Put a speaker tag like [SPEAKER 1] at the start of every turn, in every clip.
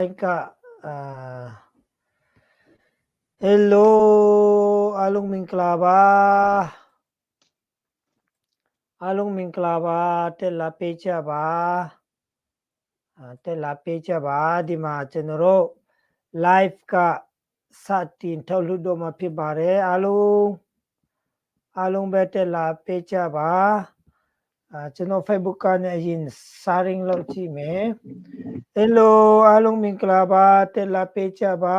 [SPEAKER 1] Ka hello alung minklaba tela pecha ba di ma general live ka satin tholudo ma phit bare alung be tela pecha ba channel Facebook ကနေအရင် sharing လုပ်ကြည့်မယ် hello အားလုံးမင်္ဂလာပါတက်လာပေးကြပါ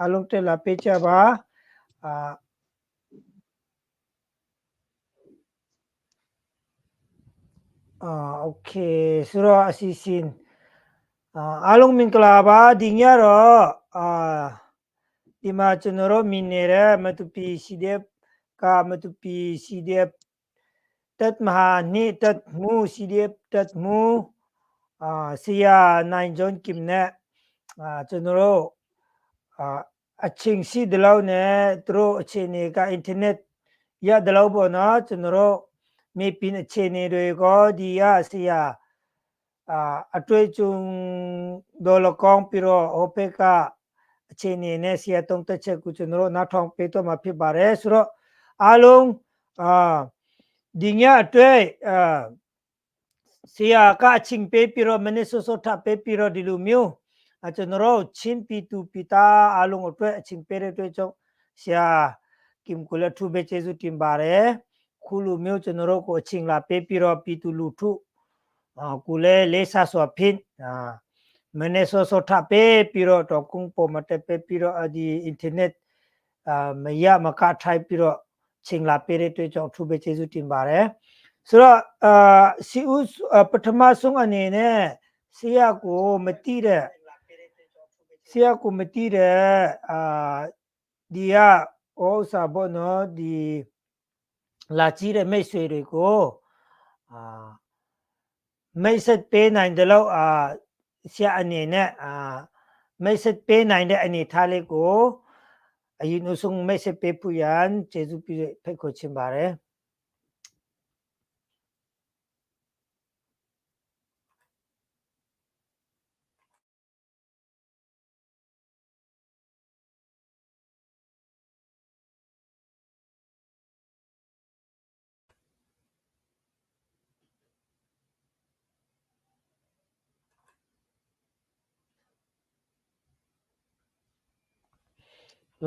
[SPEAKER 1] အားလုံးတက်လာပေးကြပါโอเคဆိုတော့အစီအစဉ်အားလုံးမင်္ဂလာပါဒီညတော့ဒီမှာကျွန်တော်တို့မြင်နေတဲ့မတူပီ CDF ကမတူပီ CDF တက်မဟာနိတက်မှု CDF တက်မှုဆီယာနိုင်ဂျွန်ကင်နဲ့ကျွန်တော်တို့အချင်းစီဒလောက်နဲ့သူတို့အခြေအနေကအင်တာနက်ရဒလောက်ပေါ့နော်ကျွန်တော်တို့မြေပြင်အခြေအနေတွေကိုဒီရဆီယာအတွေ့အကြုံဒေါ်လကောင်းပြီးတော့ဟိုဘက်ကအခြေအနေနဲ့ဆီယာတုံးတက်ချက်ကိုကျွန်တော်တို့နောက်ထောင်ပေးတော့မှာဖြစ်ပါတယ်ဆိုတော့အားလုံးဒီညအတွက်ဆီယာကအချင်းပေးပြီးတော့မနေ့စောထပ်ပေးပြီးတော့ဒီလိုမျိုးကျွန်တော်တို့ချင်းပီတူပီတာအားလုံးအတွက်အချင်းပေးတဲ့အတွက်ကြောင့်ဆရာကင်ကိုလက်ထူပဲကျေးဇူးတင်ပါတယ်ခုလိုမျိုးကျွန်တော်တို့ကိုအချင်းလာပေးပြီးတော့ပီတူလူထုကိုလည်းလေးစားစွာဖြင့်မနေ့စောထပ်ပေးပြီးတော့တော့ကုန်းပေါ်မှာတက်ပေးပြီးတော့ဒီအင်တာနက်မရမကထိုက်ပြီးတော့ချင်းလာပေးတဲ့အတွက်ကြောင့်ထူပဲကျေးဇူးတင်ပါတယ်ဆိုတော့စီဦးပထမဆုံးအနေနဲ့ဆီယာကိုမတိတဲ့ဒီကဩစာဘောနော်ဒီလာကြည့်တဲ့မိတ်ဆွေတွေကိုမိတ်ဆက်ပေးနိုင်တယ်လို့ဆရာအနေနဲ့မိတ်ဆက်ပေးနိုင်တဲ့အနေထားလေးကိုအရင်ဆုံးမိတ်ဆက်ပေးဖို့ရန်ကျေးဇူးပြုဖိတ်ခေါ်ချင်ပါတယ်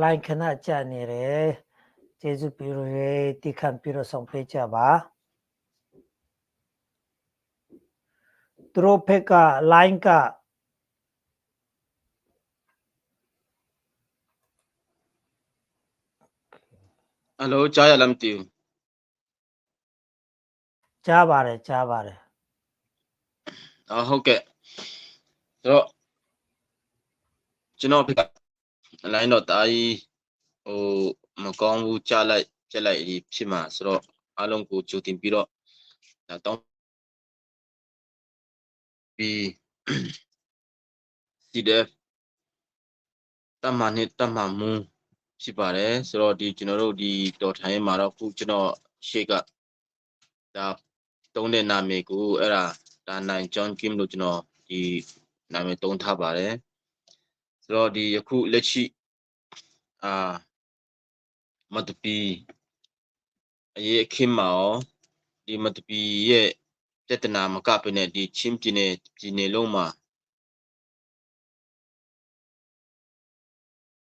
[SPEAKER 1] လိုင်းခဏကြာနေတယ်ကျေးဇူးပြုရတိခံပြီးတော့ဆောင်ပေးကြပါသူတို့ဘက်ကလိုင်းက
[SPEAKER 2] ဟယ်လိုကြားရလားမသိဘူး
[SPEAKER 1] ကြားပါတယ်
[SPEAKER 2] ဟုတ်ကဲ့ဆိုတော့ကျွန်တော်ဘက်ကလိုင်းတော့တာကြီးမကောင်းဘူးကြားလိုက်ပြက်လိုက်ဒီဖြစ်မှာဆိုတော့အားလုံးကိုကြိုတင်ပြီးတော့တောင်းပြီး CDF တမန်နဲ့တမန်မူဖြစ်ပါတယ်ဆိုတော့ဒီကျွန်တော်တို့ဒီတော်ထိုင်မှာတော့ခုကျွန်တော်ရှေ့ကဒါတုံးတဲ့နာမည်ကိုအဲ့ဒါနိုင်ဂျွန်ကင်လို့ကျွန်တော်ဒီနာမည်တုံးထားပါတယ်ဆိုတော့ဒီယခုလက်ရှိမတူပီအရေးအခင်းမှာရောဒီမတူပီရဲ့ပြဿနာမကပဲနဲ့ဒီချင်းပြည်နယ်လုံးမှာ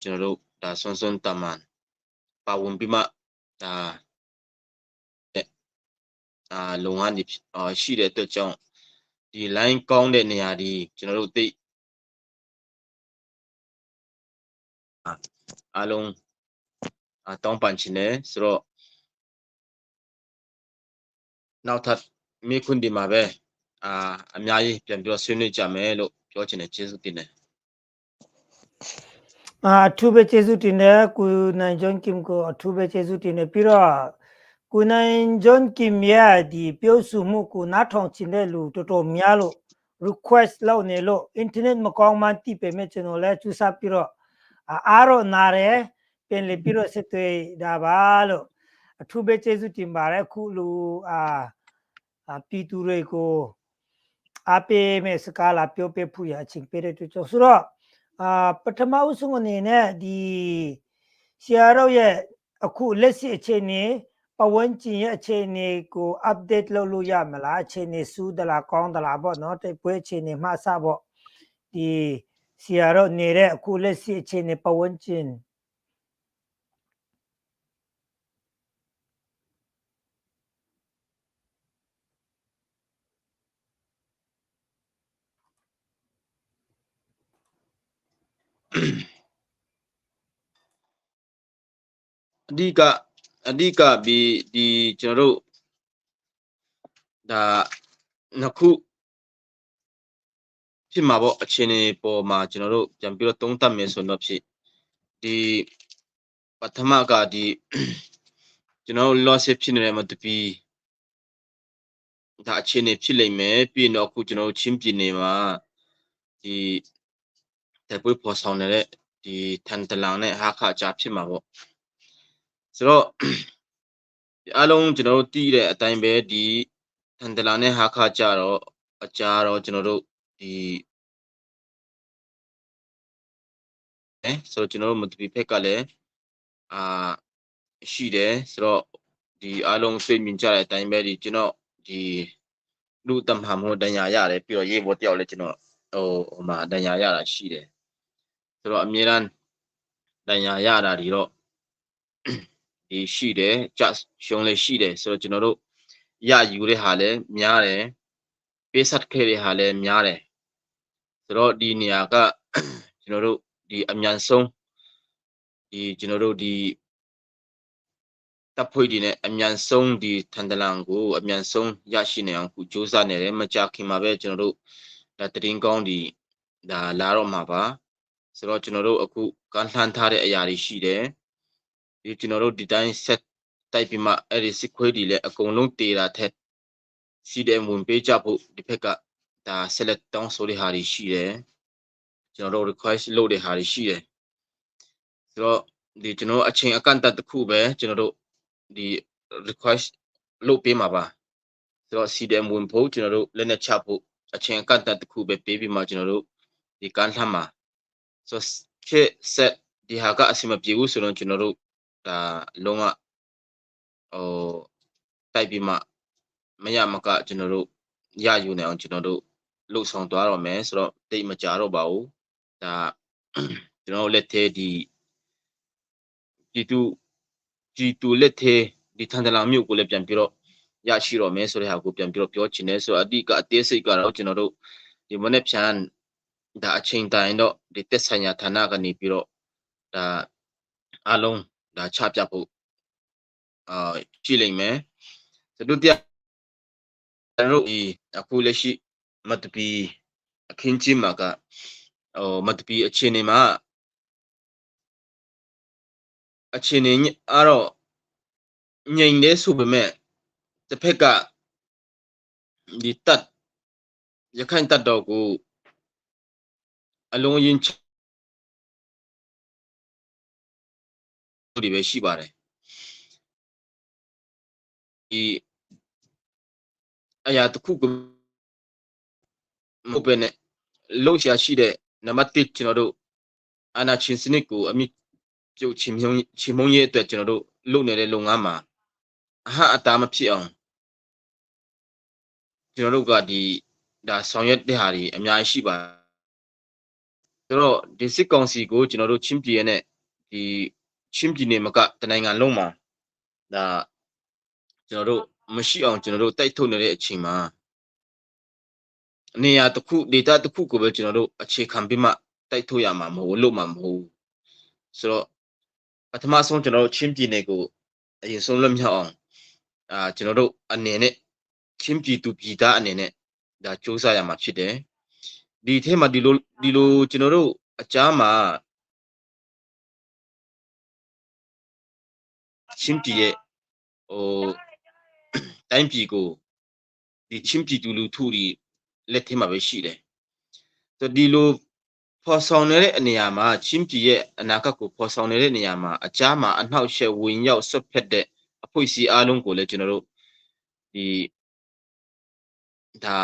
[SPEAKER 2] ကျွန်တော်တို့ဒါဆွန်းတမန်ပါဝင်ပြီးမှဒါလုံငန်းတွေရှိတဲ့အတွက်ကြောင့်ဒီ line ကောင်းတဲ့နေရာဒီကျွန်တော်တို့သိအားလုံးတောင်းပန်ချင်တယ်ဆိုတော့နောက်ထပ်မိခွန်းဒီမှာပဲအများကြီးပြန်ပြီးတော့ဆွေးနွေးကြမယ်လို့ပြောချင်တယ်ကျေးဇူးတင်တယ်
[SPEAKER 1] အထူးပဲကျေးဇူးတင်တယ်ကိုနိုင်ဂျွန်ကင်ကိုအထူးပဲကျေးဇူးတင်တယ်ပြီးတော့ကိုနိုင်ဂျွန်ကင်ရဲ့ဒီပြောဆိုမှုကိုနားထောင်ချင်တဲ့လူတော်တော်များလို့ request လုပ်နေလို့ internet မကောင်းမှတိပေမဲ့ကျွန်တော်လည်းစူးစမ်းပြီးတော့အားတော့နာတယ်ပြန်လေပြီးတော့စစ်တွေဒါပါလို့အထူးပဲကျေးဇူးတင်ပါတယ်ခုလူပြည်သူတွေကို အားပေးမဲ့စကားလာပြောပြဖို့ရအချိန်ပေးတဲ့အတွက်ကြောင့်ဆိုတော့ပထမဦးဆုံးအနေနဲ့ဒီဆရာတို့ရဲ့အခုလက်ရှိအခြေအနေပတ်ဝန်းကျင်ရဲ့အခြေအနေကို update လုပ်လို့ရမလားအခြေအနေစူးသလားကောင်းသလားပေါ့နော်တိုက်ပွဲအခြေအနေမှအစပေါ့ဒီဆရာတို့နေတဲ့အခုလက်ရှိအခြေအနေပတ်ဝန်းကျင်
[SPEAKER 2] အဓိကဒီကျွန်တော်တို့ဒါနှစ်ခုဖြစ်မှာပေါ့အခြေအနေပေါ်မှာကျွန်တော်တို့ပြန်ပြီးတော့သုံးသပ်မယ်ဆိုတော့ဖြစ်ဒီပထမကဒီကျွန်တော်တို့ loss ဖြစ်နေတဲ့မတူပီဒါအခြေအနေဖြစ်လိမ့်မယ်ပြီးတော့အခုကျွန်တော်တို့ချင်းပြည်နယ်မှာဒီတိုက်ပွဲပေါ်ဆောင်နေတဲ့ဒီထန်တလန်နဲ့ဟာခါကြားဖြစ်မှာပေါ့ဆိုတော့အားလုံးကျွန်တော်တို့တီးတဲ့အတိုင်းပဲဒီထန်တလန်နဲ့ဟာခါကြားတော့အကြားတော့ကျွန်တော်တို့ဒီဆိုတော့ကျွန်တော်တို့မတူပီဖက်ကလည်းရှိတယ်ဆိုတော့ဒီအားလုံးသိမြင်ကြတဲ့အတိုင်းပဲဒီကျွန်တော်ဒီလူတမမို့တန်ရာရတယ်ပြီးတော့ရေးပေါ်တယောက်လည်းကျွန်တော်ဟိုမှာတန်ရာရတာရှိတယ်ဆိုတော့အမြဲတမ်းတန်ရာရတာဒီတော့ဒီရှိတယ် just ရှုံးလည်းရှိတယ်ဆိုတော့ကျွန်တော်တို့ရယူတဲ့ဟာလည်းများတယ်ပေးဆက်ခဲ့တဲ့ဟာလည်းများတယ်ဆိုတော့ဒီနေရာကကျွန်တော်တို့ဒီအမြန်ဆုံးဒီကျွန်တော်တို့ဒီတပ်ဖွဲ့တွေနဲ့အမြန်ဆုံးဒီထန်တလန်ကိုအမြန်ဆုံးရရှိနေအောင်ခုစ조사နေတယ်မကြခင်မှာပဲကျွန်တော်တို့ဒါတရင်ကောင်းဒီဒါလာတော့မှာပါဆိုတော့ကျွန်တော်တို့အခုကန်လှန်ထားတဲ့အရာတွေရှိတယ်ဒီကျွန်တော်တို့ဒီတိုင်းဆက်တိုက်ပြီးမှအဲ့ဒီစစ်ခွေးတွေလည်းအကုန်လုံးတေတာထက်စီတယ်ဝင်ပေးကြဖို့ဒီဘက်ကဒါဆက်လက်တောင်းဆိုတဲ့ဟာတွေရှိတယ်ကျွန်တော်တို့ request လုပ်တဲ့ဟာတွေရှိတယ်ဆိုတော့ဒီကျွန်တော်အချိန်အကန့်အသတ်တစ်ခုပဲကျွန်တော်တို့ဒီ request လုပ်ပေးမှာပါဆိုတော့ CDM ဝင်ဖို့ကျွန်တော်တို့လက်နဲ့ချဖို့အချိန်အကန့်အသတ်တစ်ခုပဲပေးပြီးမှကျွန်တော်တို့ဒီကန်လှမ်းမှာဆိုတော့ချက်ဆက်ဒီဟာကအဆင်မပြေဘူးဆိုတော့ကျွန်တော်တို့ဒါလုံးဝတိုက်ပြီးမှမရမကကျွန်တော်တို့ရယူနေအောင်ကျွန်တော်တို့လှုပ်ဆောင်သွားတော့မယ်ဆိုတော့တိတ်မကြတော့ပါဘူးဒါကျွန်တော်လက်သေးဒီG2လက်သေးဒီထန်တလာမြို့ကိုလည်းပြန်ပြီးတော့ရရှိတော့မယ်ဆိုတဲ့ဟာကိုပြန်ပြီးတော့ပြောချင်တယ်ဆိုတော့အဓိကအသေးစိတ်ကတော့ကျွန်တော်တို့ဒီမနေ့ဖြန်ဒါအချိန်တိုင်းတော့ဒီတက်ဆိုင်ရာဌာနကနေပြီးတော့ဒါအားလုံးဒါချပြဖို့ကြည့်လိမ့်မယ်ဒုတိယကျွန်တော်တို့ဒီအခုလက်ရှိမတပီအခင်းချင်းမှာကမတပီအခြေအနေမှာအခြေအနေအဲ့တော့ငြိမ်နေဆိုပေမဲ့တစ်ဖက်ကဒီတက်ရခိုင်တက်တော့ကိုအလုံးရင်တွေပဲရှိပါတယ်ဒီအရာတစ်ခုကမဟုတ်ပဲနဲ့လှုပ်ရှားရှိတဲ့နံပါတ်1ကျွန်တော်တို့အာနာချင်းစနစ်ကိုအမိပြုတ်ချင်မုံရဲ့အတွက်ကျွန်တော်တို့လုပ်နေတဲ့လုပ်ငန်းမှာအတားမဖြစ်အောင်ကျွန်တော်တို့ကဒီဒါဆောင်ရွက်တဲ့ဟာတွေအများကြီးရှိပါဆိုတော့ဒီစစ်ကောင်စီကိုကျွန်တော်တို့ချင်းပြည်ရဲ့ဒီချင်းပြည်နယ်မှာကတနိုင်ငံလုံးမှာဒါကျွန်တော်တို့မရှိအောင်ကျွန်တော်တို့တိုက်ထုတ်နေတဲ့အချိန်မှာနေရာတစ်ခု data တစ်ခုကိုပဲကျွန်တော်တို့အခြေခံပြီးမှတိုက်ထုတ်ရမှာမဟုတ်လို့မှမဟုတ်ဆိုတော့ပထမဆုံးကျွန်တော်တို့ချင်းပြည်နယ်ကိုအရင်ဆုံးလွတ်မြောက်အောင်ကျွန်တော်တို့အနေနဲ့ချင်းပြည်သူပြည်သားအနေနဲ့ဒါစ조사ရမှာဖြစ်တယ်ဒီထဲမှာဒီလိုကျွန်တော်တို့အကြားမှာချင်းပြည်ရဲ့တိုင်းပြည်ကိုဒီချင်းပြည်သူလူထုတွေလက်ထဲမှာပဲရှိတယ်ဆိုဒီလိုဖော်ဆောင်နေတဲ့အနေအရာမှာချင်းပြည်ရဲ့အနာဂတ်ကိုဖော်ဆောင်နေတဲ့နေရာမှာအကြားမှာအနှောက်အယှက်ဝင်ရောက်ဆွတ်ဖက်တဲ့အဖွဲ့အစည်းအားလုံးကိုလည်းကျွန်တော်တို့ဒီဒါ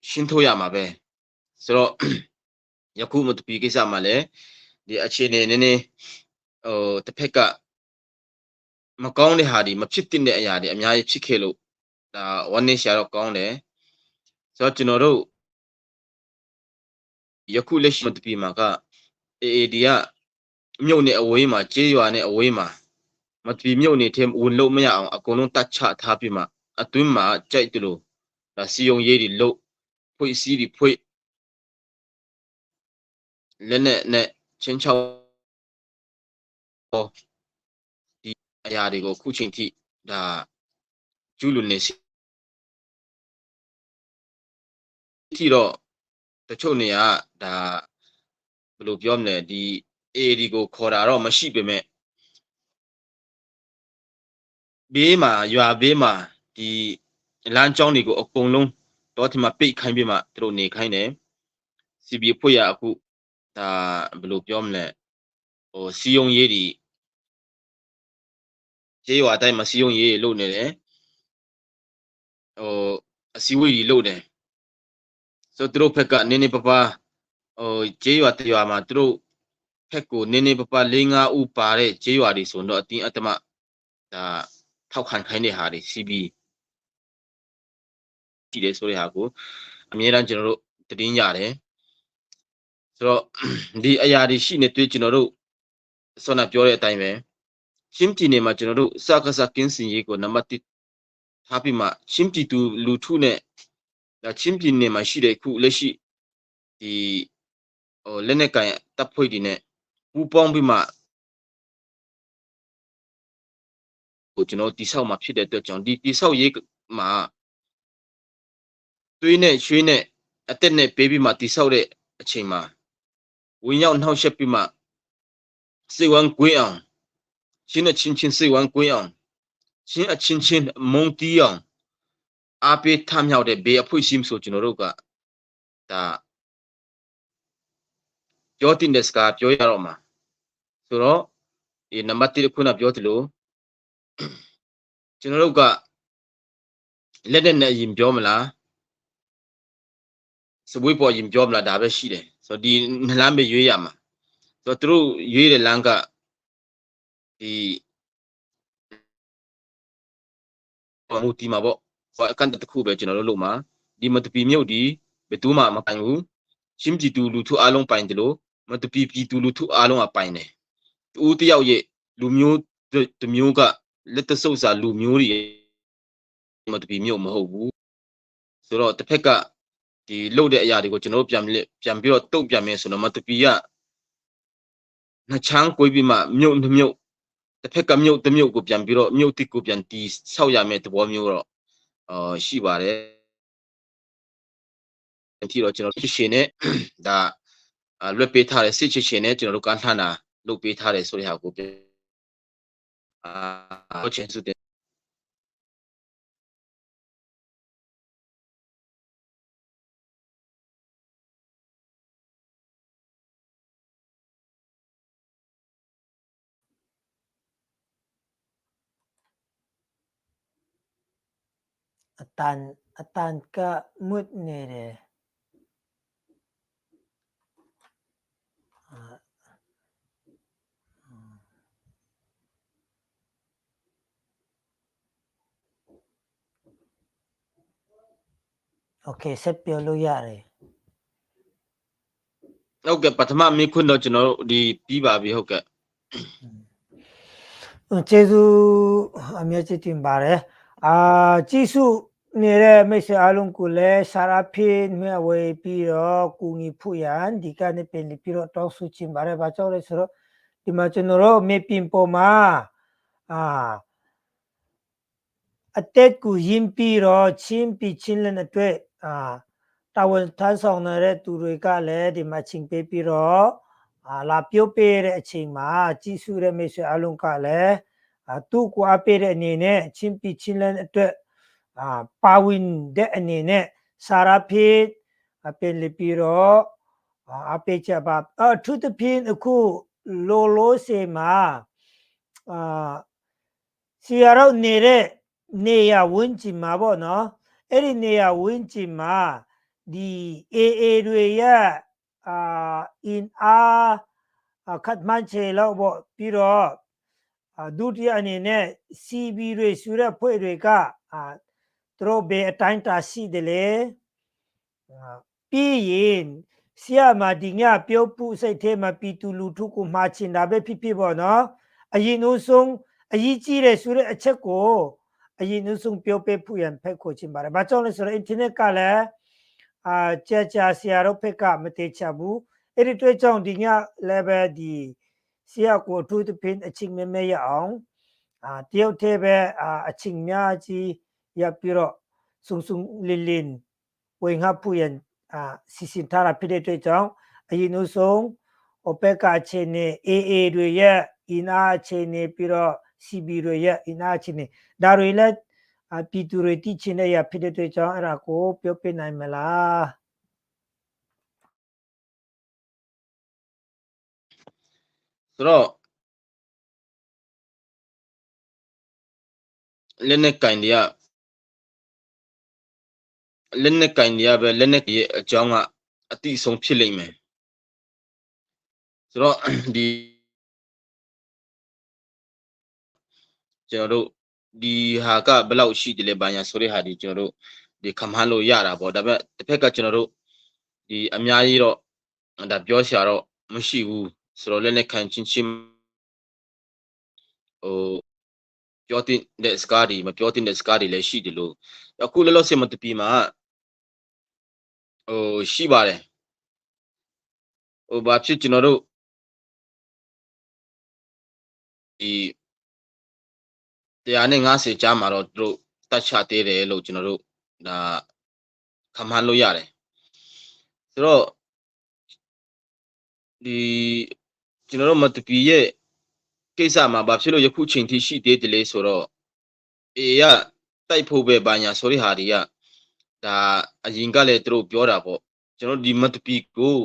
[SPEAKER 2] ရှင်းထုတ်ရမှာပဲဆိုတော့ ယခုမတူပီကိစ္စမှာလည်းဒီအခြေအနေနည်းနည်းတစ်ဖက်ကမကောင်းတဲ့ဟာဒီမဖြစ်တဲ့အရာတွေအများကြီးဖြစ်ခဲ့လို့ဒါဝမ်းနည်းရှာတော့ကောင်းတယ်ဆိုတော့ကျွန်တော်တို့ယခုလက်ရှိမတူပီမှာက AAD ကမြုပ်နေအဝေးမှာကျေးရွာနဲ့အဝေးမှာမတူပီမြုပ်နေထဲဝင်လို့မရအောင်အကုန်လုံးတတ်ချထားပြီးမှအတွင်းမှာကြိုက်တယ်လို့ဒါစီယုံရေးတွေလို့ဖွေစီးတွေဖွေလက်နဲ့ချင်းချောက်ဒီအရာတွေကိုခုချိန်ထိဒါကျူးလွန်နေစီထိတော့တချို့နေရာဒါဘယ်လိုပြောမလဲဒီ AAD ကိုခေါ်တာတော့မရှိပေမဲ့ဘေးမှာရွာဘေးမှာဒီလမ်းကြောင်းတွေကိုအကုန်လုံးတော့ဒီမှာပိတ်ခိုင်းပြီးမှသူတို့နေခိုင်းတယ်စီဘီဖွေရအခုဒါဘယ်လိုပြောမလဲစီယုံရေးဒီကျေးရွာတိုင်းမှာစီယုံရေးလုပ်နေတယ်အစည်းအဝေးကြီးလုပ်တယ်ဆိုတော့သူတို့ဖက်ကနည်းနည်းပါးပါးကျေးရွာတရွာမှာသူတို့ဖက်ကိုနည်းနည်းပါးပါး၄-၅ဦးပါတဲ့ကျေးရွာတွေဆိုတော့အတင်းအဓမ္မဒါထောက်ခံခိုင်းတဲ့ဟာတွေ CB တည်တယ်ဆိုတဲ့ဟာကိုအများအားကျွန်တော်တို့တည်င်းရတယ်ဆိုတော့ဒီအရာတွေရှိနေတွေ့ကျွန်တော်တို့ဆောနာပြောတဲ့အတိုင်းပဲချင်းပြည်နယ်မှာကျွန်တော်တို့စကားစကင်းစင်ရေးကိုနံပါတ်1ထားပြီးမှချင်းပြည်သူလူထုနဲ့ဒါချင်းပြည်နယ်မှာရှိတဲ့ခုလက်ရှိဒီလက်နက်ကန်တပ်ဖွဲ့တွေနဲ့ပူးပေါင်းပြီးမှကိုကျွန်တော်တိဆောက်မှာဖြစ်တဲ့အတွက်ကြောင့်ဒီတိဆောက်ရေးမှာသွေးနဲ့ရွှေနဲ့အသက်နဲ့ပေးပြီးမှတိဆောက်တဲ့အချိန်မှာဝင်ရောက်နှောက်ယှက်ပြီးမှစိတ်ဝမ်းကွင်းအောင်ချင်းအချင်းစိတ်ဝမ်းကွင်းအောင်ချင်းအချင်းမုံတီးအောင်အားပေးထမြောက်တဲ့ဘေးအဖွင့်ရှိမဆိုကျွန်တော်တို့ကဒါပြောတင်တဲ့စကားပြောရတော့မှာဆိုတော့ဒီနံပါတ်1ခုနပြောသလိုကျွန်တော်တို့ကလက်နဲ့ရင်ပြောမလားစပွေးပေါ်ရင်ပြောမလားဒါပဲရှိတယ်ဆိုတော့ဒီနလမ်းပဲရွေးရမှာဆိုတော့သူတို့ရွေးတဲ့လမ်းကဒီမူတီမှာပေါ့ဟောအကန်တခုပဲကျွန်တော်တို့လုပ်မှာဒီမတူပီမြုပ်ဒီဘယ်သူမှမပိုင်ဘူးရှင်းပြည်သူလူထုအားလုံးပိုင်တယ်လို့မတူပီပြည်သူလူထုအားလုံးကပိုင်တယ်တူတယောက်ရဲ့လူမျိုးတမျိုးကလက်တဆုပ်စာလူမျိုးတွေမတူပီမြုပ်မဟုတ်ဘူးဆိုတော့တစ်ဖက်ကဒီလှုပ်တဲ့အရာတွေကိုကျွန်တော်တို့ပြန်ပြီးတော့တုံ့ပြန်မယ်ဆိုတော့မတူပီကနှစ်ချမ်းကွေးပြီးမှမြုပ်တစ်ဖက်ကမြုပ်တစ်မြုပ်ကိုပြန်ပြီးတော့မြုပ်တစ်ကိုပြန်တီးဆောက်ရမယ်သဘောမျိုးတော့ရှိပါတယ်အထီတော့ကျွန်တော်ဖြစ်ရှင်နဲ့ဒါလွတ်ပေးထားတဲ့စစ်ချစ်ရှင်နဲ့ကျွန်တော်တို့ကန့်ထမ်းတာလုပ်ပေးထားတယ်ဆိုတဲ့ဟာကိုဟုတ်ချင်စု
[SPEAKER 1] အတန်ကမွတ်နေတယ်โอเคဆက်ပြောလို့ရတယ်
[SPEAKER 2] ဟုတ်ကဲ့ပထမမိခွန်းတော့ကျွန်တော်တို့ဒီပြီးပါပြီဟုတ်ကဲ့
[SPEAKER 1] ကျေးဇူးအများကြီးတင်ပါတယ်ကြည့်စုနေတဲ့မိတ်ဆွေအားလုံးကိုလည်းစာရဖေးမျှဝေပြီးတော့ကူညီဖို့ရန်ဒီကနေ့ပြန်ပြီးတော့တောင်းဆိုချင်ပါတယ်ဘာကြောင့်လဲဆိုတော့ဒီမှာကျွန်တော်တို့မေပင်ပေါ်မှာအတက်ကိုရင်းပြီးတော့ချင်းပြီးချင်းလည်းအတွက်တာဝန်ထမ်းဆောင်နေတဲ့သူတွေကလည်းဒီမှာချင်းပေးပြီးတော့လာပြုတ်ပေးတဲ့အချိန်မှာကြည့်စုတဲ့မိတ်ဆွေအားလုံးကလည်းသူ့ကိုအပေးတဲ့အနေနဲ့ချင်းပြီးချင်းလည်းအတွက်ပါဝင်တဲ့အနေနဲ့စာရဖေးပြန်ပြီးတော့အပေးချက်ပါသူတပြင်းအခုလိုစေမှာစီရတော့နေတဲ့နေရဝင်းကျင်မှာပေါ့နော်အဲ့ဒီနေရဝင်းကျင်မှာ the AA တွေရဲ့in R ခတ်မှန်းချေလောက်ပေါ့ပြီးတော့ဒုတိယအနေနဲ့ CB တွေဆိုတဲ့ဖွဲ့တွေကသူတို့ဘယ်အတိုင်းတာရှိတယ်လဲပြီးရင်ဆရာမဒီညပြောပူစိတ်ထဲမှာပြည်သူလူထုကိုမှာချင်တာပဲဖြစ်ဖြစ်ပေါ့နော်အရင်ဆုံးအရေးကြီးတယ်ဆိုတဲ့အချက်ကိုအရင်ဆုံးပြောပေးဖို့ရန်ဖက်ခေါ်ချင်ပါတယ်။ဘာကြောင့်လဲဆိုတော့ internet ကလည်းကြာဆရာတို့ဖက်ကမတေချဘူးအဲ့ဒီတွေ့ကြောင့်ဒီညလည်းပဲဒီဆရာကိုအထူးသဖြင့်အချိန်မဲရအောင်တယောက်တည်းပဲအချိန်များကြီးရပြီးတော့စုံလင်းလင်းဝင်ဟပ်ဖို့ရန်စီစဉ်ထားတာဖြစ်တဲ့အတွက်ကြောင့်အရင်ဆုံးဘက်ကအခြေအနေ AA တွေရဲ့အင်အားအခြေအနေပြီးတော့ CB တွေရဲ့အင်အားအခြေအနေဒါတွေလည်းပြည်သူတွေသိချင်တဲ့ရဖြစ်တဲ့အတွက်ကြောင့်အဲ့ဒါကိုပြောပြနိုင်မလား
[SPEAKER 2] ဆိုတော့လက်နဲ့ကင်တွေကလက်နဲ့ကင်တွေကပဲလက်နဲ့ရဲ့အကြောင်းကအတိဆုံးဖြစ်လိမ့်မယ်ဆိုတော့ဒီကျွန်တော်တို့ဒီဟာကဘယ်လောက်ရှိတယ်လဲဘာညာဆိုတဲ့ဟာဒီကျွန်တော်တို့ဒီခမန်းလို့ရတာပေါ့ဒါပေမဲ့တစ်ဖက်ကကျွန်တော်တို့ဒီအများကြီးတော့ဒါပြောရှာတော့မရှိဘူးဆိုတော့လက်နဲ့ခံချင်းပြောတဲ့စကားတွေမပြောတဲ့စကားတွေလည်းရှိတယ်လို့အခုလောလောဆယ်မတပီမှာရှိပါတယ်ဘာဖြစ်ကျွန်တော်တို့ဒီ150ကြားမှာတော့သူတို့တတ်ချသေးတယ်လို့ကျွန်တော်တို့ဒါခမန်းလို့ရတယ်ဆိုတော့ဒီကျွန်တော်တို့မတပီရဲ့ကိစ္စမှာဘာဖြစ်လို့ယခုချိန်ထိရှိသေးတယ်လဲဆိုတော့အေရတိုက်ဖို့ပဲဘာညာဆိုတဲ့ဟာတွေကဒါအရင်ကလည်းသူတို့ပြောတာပေါ့ကျွန်တော်ဒီမတပီကို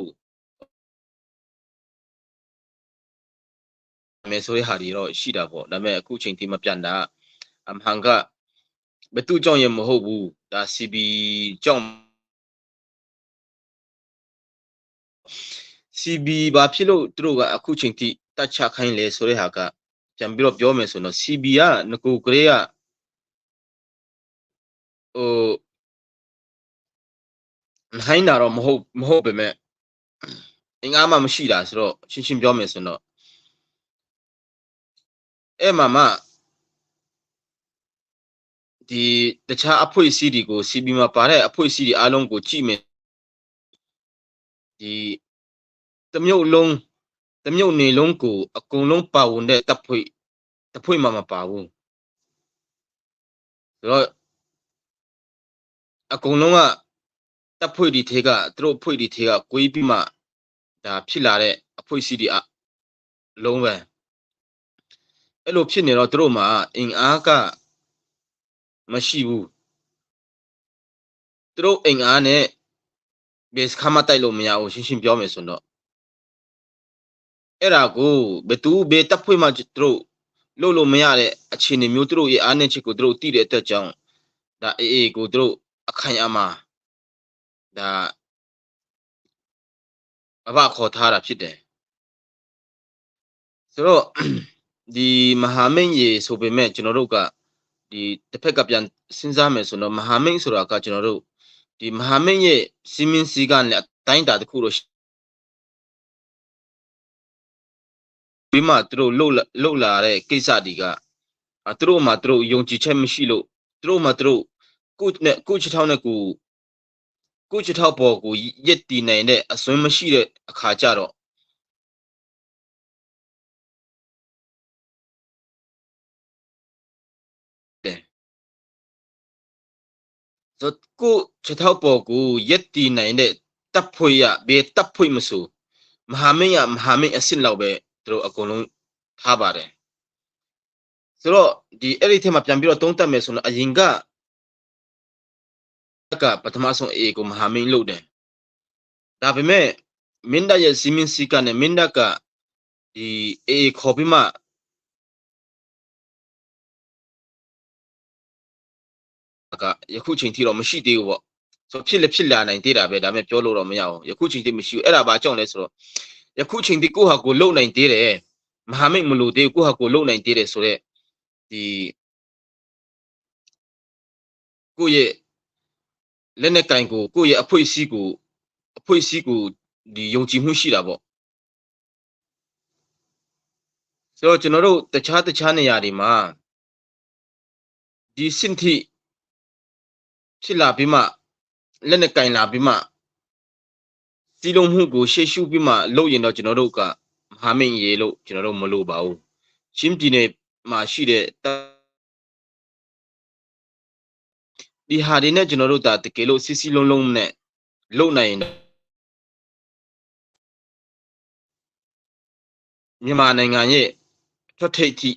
[SPEAKER 2] မယ်ဆိုတဲ့ဟာတွေတော့ရှိတာပေါ့ဒါပေမဲ့အခုချိန်ထိမပြန်တာအမှန်ကဘသူကြောင့်ရမဟုတ်ဘူးဒါ CB ကြောင့် CB ဘာဖြစ်လို့သူတို့ကအခုချိန်ထိတတ်ချခိုင်းလဲဆိုတဲ့ဟာကပြန်ပြီးတော့ပြောမယ်ဆိုတော့ CB ကငကိုကလေးကနိုင်တာတော့မဟုတ်ပဲမဲ့အင်္ဂါမှမရှိတာဆိုတော့ရှင်းပြောမယ်ဆိုတော့အဲ့မှာဒီတခြားအဖွဲ့အစည်းတွေကို CB မှာပါတဲ့အဖွဲ့အစည်းတွေအားလုံးကိုကြည့်မယ်ဒီတမျိုးနေလုံးကိုအကုန်လုံးပါဝင်တဲ့တပ်ဖွဲ့မှမပါဘူးဆိုတော့အကုန်လုံးကတပ်ဖွဲ့တွေထဲကသူတို့အဖွဲ့တွေထဲကကိုယ်ပြီးမှဒါဖြစ်လာတဲ့အဖွဲ့အစည်းတွေအလုံးပဲအဲ့လိုဖြစ်နေတော့သူတို့မှာအင်အားကမရှိဘူးသူတို့အင်အားနဲ့ဘယ်စခါမှတိုက်လို့မရဘူးရှင်းပြောမယ်ဆိုတော့အဲ့ဒါကိုဘယ်တပ်ဖွဲ့မှသူတို့လို့မရတဲ့အခြေအနေမျိုးသူတို့ရဲ့အားနည်းချက်ကိုသူတို့သိတဲ့အတွက်ကြောင့်ဒါအေးကိုသူတို့အခိုင်အမာဒါဘာခေါ်ထားတာဖြစ်တယ်ဆိုတော့ဒီမဟာမိတ်ရေဆိုပေမဲ့ကျွန်တော်တို့ကဒီတစ်ဖက်ကပြန်စဉ်းစားမယ်ဆိုတော့မဟာမိတ်ဆိုတာကကျွန်တော်တို့ဒီမဟာမိတ်ရဲ့စီမင်းစည်းကလည်းအတိုင်းတာတစ်ခုတော့ပြီးမှသူတို့လှုပ်လာတဲ့ကိစ္စတွေကသူတို့မှသူတို့ယုံကြည်ချက်မရှိလို့သူတို့မှသူတို့ကိုချထောင်းနဲ့ကိုချထောက်ပေါ်ကိုရက်တည်နိုင်တဲ့အစွမ်းမရှိတဲ့အခါကျတော့ဆိုကိုချထောက်ပေါ်ကိုရက်တည်နိုင်တဲ့တပ်ဖွဲ့ရဘယ်တပ်ဖွဲ့မဆိုမဟာမိတ်အစ်စ်လောက်ပဲသူတို့အကုန်လုံးထားပါတယ်ဆိုတော့ဒီအဲ့ဒီထဲမှာပြန်ပြီးတော့သုံးသပ်မယ်ဆိုတော့အရင်ကပထမဆုံးအေကိုမဟာမိတ်လုပ်တယ်ဒါပေမဲ့မင်းတပ်ရဲ့စီမင်းစည်းကနဲ့မင်းတပ်ကဒီအေခေါ်ပြီးမှကယခုချိန်ထိတော့မရှိသေးဘူးပေါ့ ဆိုဖြစ်လာနိုင်သေးတာပဲဒါပေမဲ့ပြောလို့တော့မရအောင်ယခုချိန်ထိမရှိဘူးအဲ့ဒါဘာကြောင့်လဲဆိုတော့ယခုချိန်ထိကိုဟာကိုလုံနိုင်သေးတယ်မဟာမိတ်မလို့သေးကိုဟာကိုလုံနိုင်သေးတယ်ဆိုတော့ဒီကိုရဲ့လက်နဲ့ကင်ကိုရဲ့အဖွင့်စည်းကိုဒီယုံကြည်မှုရှိတာပေါ့ဆိုတော့ကျွန်တော်တို့တခြားနေရာတွေမှာဒီစင်ထိဖြစ်လာပြီးမှလက်နဲ့ကင်လာပြီးမှစီလုံးမှုကိုရှေ့ရှုပြီးမှလုပ်ရင်တော့ကျွန်တော်တို့ကမဟာမိတ်ရေလို့ကျွန်တော်တို့မလို့ပါဘူးရှင်းပြည်နယ်မှာရှိတဲ့ဒီဟာတွေနဲ့ကျွန်တော်တို့ဒါတကယ်လို့စီလုံးနဲ့လုံနိုင်ရင်မြန်မာနိုင်ငံရဲ့ထွက်ထိပ်ထိ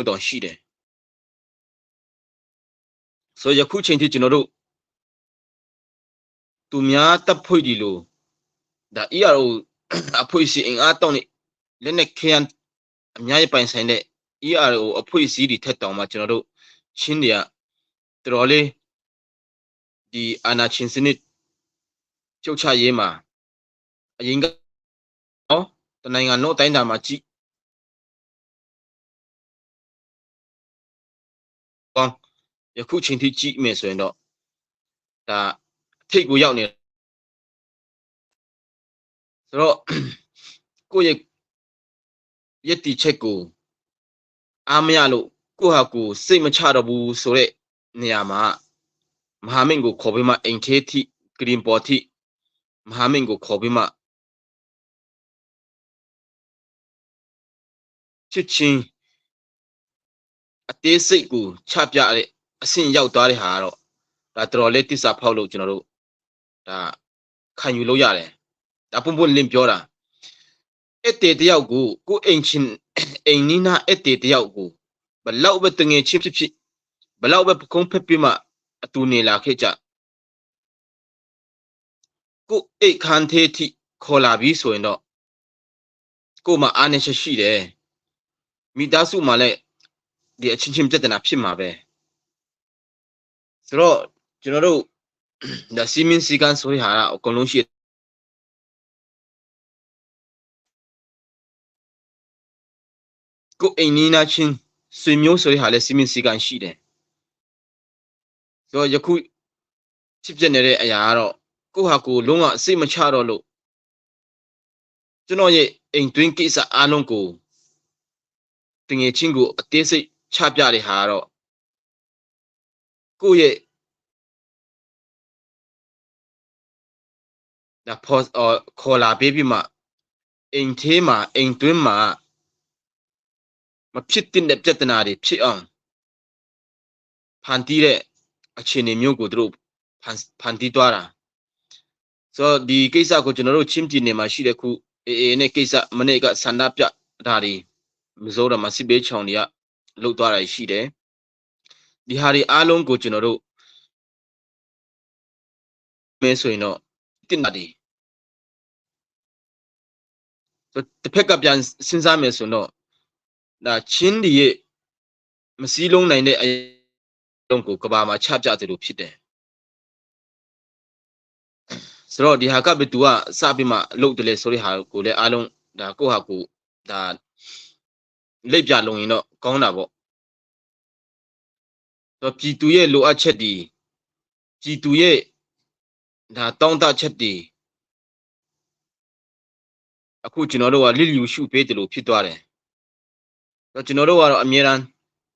[SPEAKER 2] တော့ရှိတယ်ဆိုယခုချိန်ထိကျွန်တော်တို့သူများတပ်ဖွဲ့ဒီလို့ဒါ ERO အဖွဲ့အစည်းအင်အားတောင်းနေလက်နဲ့ခရန်အများကြီးပိုင်ဆိုင်တဲ့ ERO အဖွဲ့အစည်းတွေထက်တောင်မှကျွန်တော်တို့ချင်းတွေကတော်တော်လေးဒီအာနာချင်းစနစ်ချုပ်ချရေးမှာအရင်ကတော့တနိုင်ငံလုံးအတိုင်းအတာမှာကြည့်ကောင်းယခုချိန်ထိကြည့်မယ်ဆိုရင်တော့ဒါထိတ်ကိုရောက်နေဆိုတော့ကိုယ့်ရဲ့ယက်တီချက်ကိုအားမရလို့ကိုဟာကိုစိတ်မချတော့ဘူးဆိုတဲ့နေရာမှာမဟာမိတ်ကိုခေါ်ပြီးမှအိမ်သေးထိဂရင်ပေါ်ထိမဟာမိတ်ကိုခေါ်ပြီးမှချစ်ချင်းအသေးစိတ်ကိုချပြတဲ့အဆင့်ရောက်သွားတဲ့ဟာကတော့ဒါတော်တော်လေးတစ္ဆာဖောက်လို့ကျွန်တော်တို့ဒါခံယူလို့ရတယ်ဒါပွန့်လင်းပြောတာအဲ့တေတယောက်ကိုအိမ်နီးနာအဲ့တေတယောက်ကိုဘလောက်ပဲတငယ်ချင်းဖြစ်ဘလောက်ပဲပကုံးဖက်ပြီးမှအတူနေလာခဲ့ကြကိုအိတ်ခန်းသေးထိခေါ်လာပြီးဆိုရင်တော့ကိုမှအားနေချက်ရှိတယ်မိသားစုမှလည်းဒီအချင်းချင်းပြဿနာဖြစ်မှာပဲဆိုတော့ကျွန်တော်တို့ဒါစီမင်းစီကန်ဆိုရဟာအကုန်လုံးရှိကိုအိမ်နီးနာချင်းဆွေမျိုးဆိုရဟာလည်းစီမင်းစီကန်ရှိတယ်ဆိုတော့ယခုဖြစ်ပြနေတဲ့အရာကတော့ကိုဟာကိုလုံးဝစိတ်မချတော့လို့ကျွန်တော်ရဲ့အိမ်တွင်းကိစ္စအားလုံးကိုတငယ်ချင်းကိုအသေးစိတ်ချပြတဲ့ဟာကတော့ကိုရဲ့ဒါခေါ်လာပေးပြီးမှအိမ်သေးမှာအိမ်တွင်းမှာမဖြစ်တဲ့ပြဿနာတွေဖြစ်အောင်ဖန်တီးတဲ့အခြေအနေမျိုးကိုတို့ဖန်တီးသွားတာဆိုတော့ဒီကိစ္စကိုကျွန်တော်တို့ချင်းပြည်နယ်မှာရှိတဲ့ခုအေးနဲ့ကိစ္စမနေ့ကဆန္ဒပြတာတွေမစိုးတော့မစစ်ဘေးချောင်တွေကလှုပ်သွားတာရှိတယ်ဒီဟာတွေအားလုံးကိုကျွန်တော်တို့မဲဆိုရင်တော့တင်တာဒီတစ်ဖက်ကပြန်စဉ်းစားမယ်ဆိုတော့ဒါချင်းဒီရဲ့မစည်းလုံးနိုင်တဲ့အလုံးကိုကဘာမှာချပြတယ်လို့ဖြစ်တယ်ဆိုတော့ဒီဟာကဘယ်သူကစပြီးမှလှုပ်တယ်လေဆိုတဲ့ဟာကိုလည်းအားလုံးဒါကိုဟာကိုဒါလက်ပြလုံရင်တော့ကောင်းတာပေါ့တော့ပြည်သူရဲ့လိုအပ်ချက်ဒီပြည်သူရဲ့ဒါတောင်းတချက်ဒီအခုကျွန်တော်တို့ကလစ်လျူရှုပေးတယ်လို့ဖြစ်သွားတယ်တော့ကျွန်တော်တို့ကတော့အမြဲတမ်း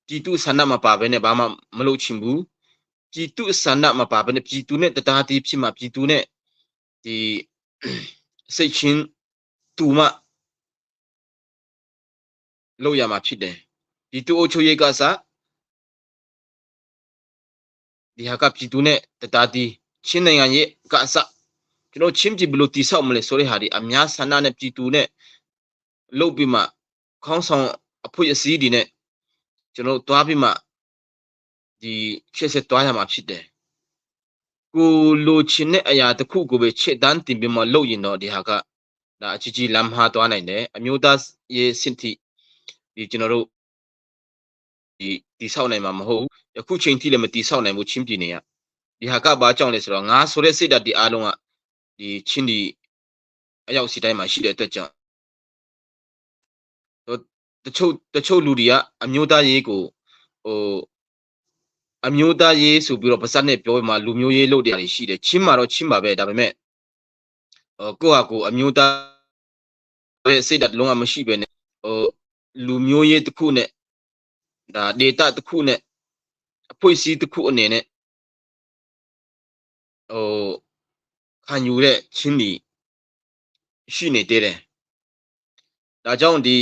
[SPEAKER 2] ပြည်သူဆန္ဒမပါဘဲနဲ့ဘာမှမလုပ်ချင်ဘူးပြည်သူဆန္ဒမပါဘဲနဲ့ပြည်သူနဲ့တရားတည်ဖြစ်မှပြည်သူနဲ့ဒီစိတ်ချင်းတူမှလုပ်ရမှာဖြစ်တယ်ပြည်သူအုပ်ချုပ်ရေးကစားဒီဟာကပြည်သူနဲ့တရားတည်ချင်းနိုင်ငံရဲ့ကစားကျွန်တော်ချင်းပြည်ဘလို့တိဆောက်မလဲဆိုတဲ့ဟာဒီအများဆန္ဒနဲ့ပြည်သူနဲ့လုပ်ပြီးမှခေါင်းဆောင်အဖွဲ့အစည်းတွေနဲ့ကျွန်တော်တွားပြီးမှဒီချက်ဆက်တွားရမှာဖြစ်တယ်ကိုလိုချင်တဲ့အရာတစ်ခုကိုပဲချက်တန်းတင်ပြီးမှလုပ်ရင်တော့ဒီဟာကဒါအကြီးလမ်းမှားသွားနိုင်တယ်အမျိုးသားရေးစင်ထိဒီကျွန်တော်တို့ဒီဆောက်နိုင်မှာမဟုတ် ခုချိန်ထိလည်းမတီဆောက်နိုင်ဘူးချင်းပြည်နယ်ကဒီဟာကဘာကြောင့်လဲဆိုတော့ငါဆိုတဲ့စိတ်ဓာတ်ဒီအားလုံးကဒီချင်းဒီအရောက်စီတိုင်းမှာရှိတဲ့အတွက်ကြောင့်တချို့လူတွေကအမျိုးသားရေးကိုဟိုအမျိုးသားရေးဆိုပြီးတော့ပါစက်နဲ့ပြောမှလူမျိုးရေးလုပ်တယ်ရှိတယ်ချင်းမှာတော့ချင်းပါပဲဒါပေမဲ့ကိုယ့်ဟာကိုယ်အမျိုးသားရဲ့စိတ်ဓာတ်လုံးဝမရှိပဲနဲ့လူမျိုးရေးတစ်ခုနဲ့ဒါ data တစ်ခုနဲ့အဖွဲ့အစည်းတစ်ခုအနေနဲ့ခံယူတဲ့ချင်းဒီရှိနေသေးတယ်ဒါကြောင့်ဒီ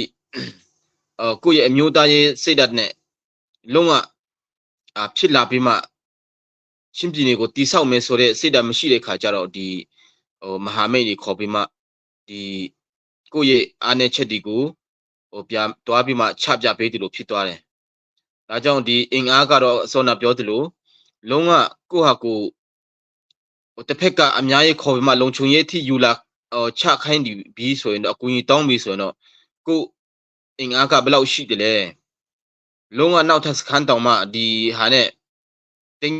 [SPEAKER 2] ကိုယ့်ရဲ့အမျိုးသားရေးစိတ်ဓာတ်နဲ့လုံးဝဖြစ်လာပြီးမှချင်းပြည်နယ်ကိုတိဆောက်မယ်ဆိုတဲ့စိတ်ဓာတ်မရှိတဲ့ခါကျတော့ဒီမဟာမိတ်တွေခေါ်ပြီးမှဒီကိုယ့်ရဲ့အားနည်းချက်တွေကိုပြန်တွားပြီးမှချပြပေးတယ်လို့ဖြစ်သွားတယ်ဒါကြောင့်ဒီအင်အားကတော့အစောနာပြောသလိုလုံးဝကိုယ့်ဟာကိုတစ်ဖက်ကအများကြီးခေါ်ပြီးမှလုံခြုံရေးအထိယူလာချခိုင်းပြီးဆိုရင်တော့အကူအညီတောင်းပြီးဆိုရင်တော့ကိုအင်အားကဘယ်လောက်ရှိတယ်လဲလုံးဝနောက်ထပ်စခန်းတောင်မှဒီဟာနဲ့တင်း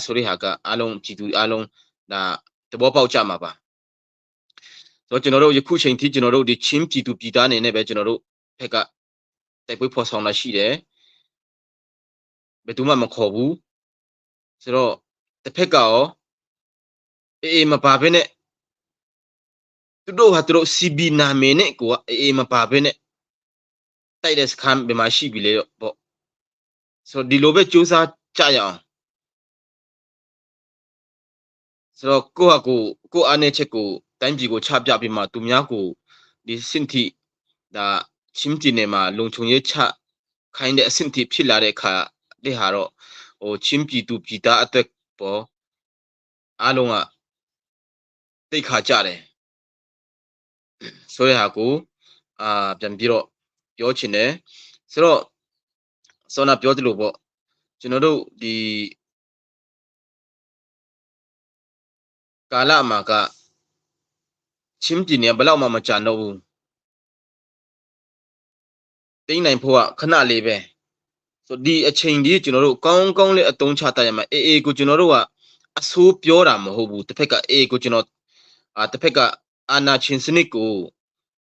[SPEAKER 2] ဆိုတဲ့ဟာကအားလုံးကြည်သူအားလုံးဒါသဘောပေါက်ကြမှာပါဆိုတော့ကျွန်တော်တို့ယခုချိန်ထိကျွန်တော်တို့ဒီချင်းကြည်သူပြည်သားအနေနဲ့ပဲကျွန်တော်တို့ဖက်ကတိုက်ပွဲဖော်ဆောင်လာရှိတယ်ဘယ်သူမှမခေါ်ဘူးဆိုတော့တစ်ဖက်ကရောအေးမပါဘဲနဲ့သူတို့ဟာသူတို့ CB နာမည်နဲ့ကိုအေးမပါဘဲနဲ့တိုက်တဲ့စခန်းဘယ်မှာရှိပြီလဲပေါ့ဆိုတော့ဒီလိုပဲစူးစမ်းကြရအောင်ဆိုတော့ကိုယ့်ဟာကိုအားနည်းချက်ကိုတိုင်းပြည်ကိုချပြပြီးမှသူများကိုဒီစင်တီဒါချင်းပြည်နယ်မှာလုံခြုံရေးချခိုင်းတဲ့အဆင့်ထိဖြစ်လာတဲ့အခါဒီဟာတော့ချင်းပြည်သူပြည်သားအတွက်ပေါ်အားလုံးကသိခါကြတယ်ဆိုရဟာကိုပြန်ပြီးတော့ပြောချင်တယ်ဆိုတော့စောနာပြောသလိုပေါ့ကျွန်တော်တို့ဒီကာလမှာကချင်းပြည်နယ်ဘယ်လောက်မှမကြံတော့ဘူးတိမ့်နိုင်ဖို့ကခဏလေးပဲဆိုဒီအချိန်ကြီးကျွန်တော်တို့ကောင်းကောင်းလေးအသုံးချတတ်ရမှာအေးကိုကျွန်တော်တို့ကအဆိုးပြောတာမဟုတ်ဘူးတစ်ဖက်ကအေးကိုကျွန်တော်တစ်ဖက်ကအာနာချင်းစနစ်ကို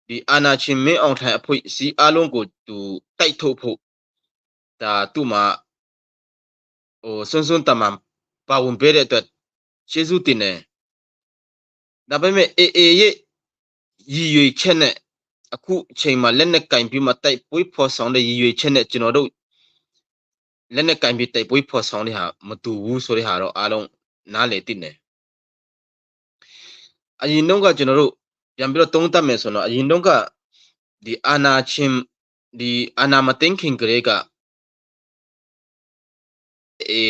[SPEAKER 2] ဒီအာနာချင်းမင်းအောင်ထိုင်အဖွဲ့အစည်းအားလုံးကိုသူတိုက်ထုတ်ဖို့ဒါသူ့မှာစွန်းစွန်းတမန်ပါဝင်ပေးတဲ့အတွက်ကျေးဇူးတင်တယ်ဒါပေမဲ့အေးရဲ့ရည်ရွယ်ချက်နဲ့အခုအချိန်မှာလက်နဲ့ကင်ပြီးမှတိုက်ပွဲဖော်ဆောင်တဲ့ရည်ရွယ်ချက်နဲ့ကျွန်တော်တို့လက်နဲ့ကင်ပြီးတိုက်ပွဲဖော်ဆောင်တဲ့ဟာမတူဘူးဆိုတဲ့ဟာတော့အားလုံးနားလည်သိတယ်အရင်တော့ကကျွန်တော်တို့ပြန်ပြီးတော့သုံးသပ်မယ်ဆိုတော့အရင်တော့ကဒီအာနာချင်းဒီအာနာမသိန်းခင်ကလေးက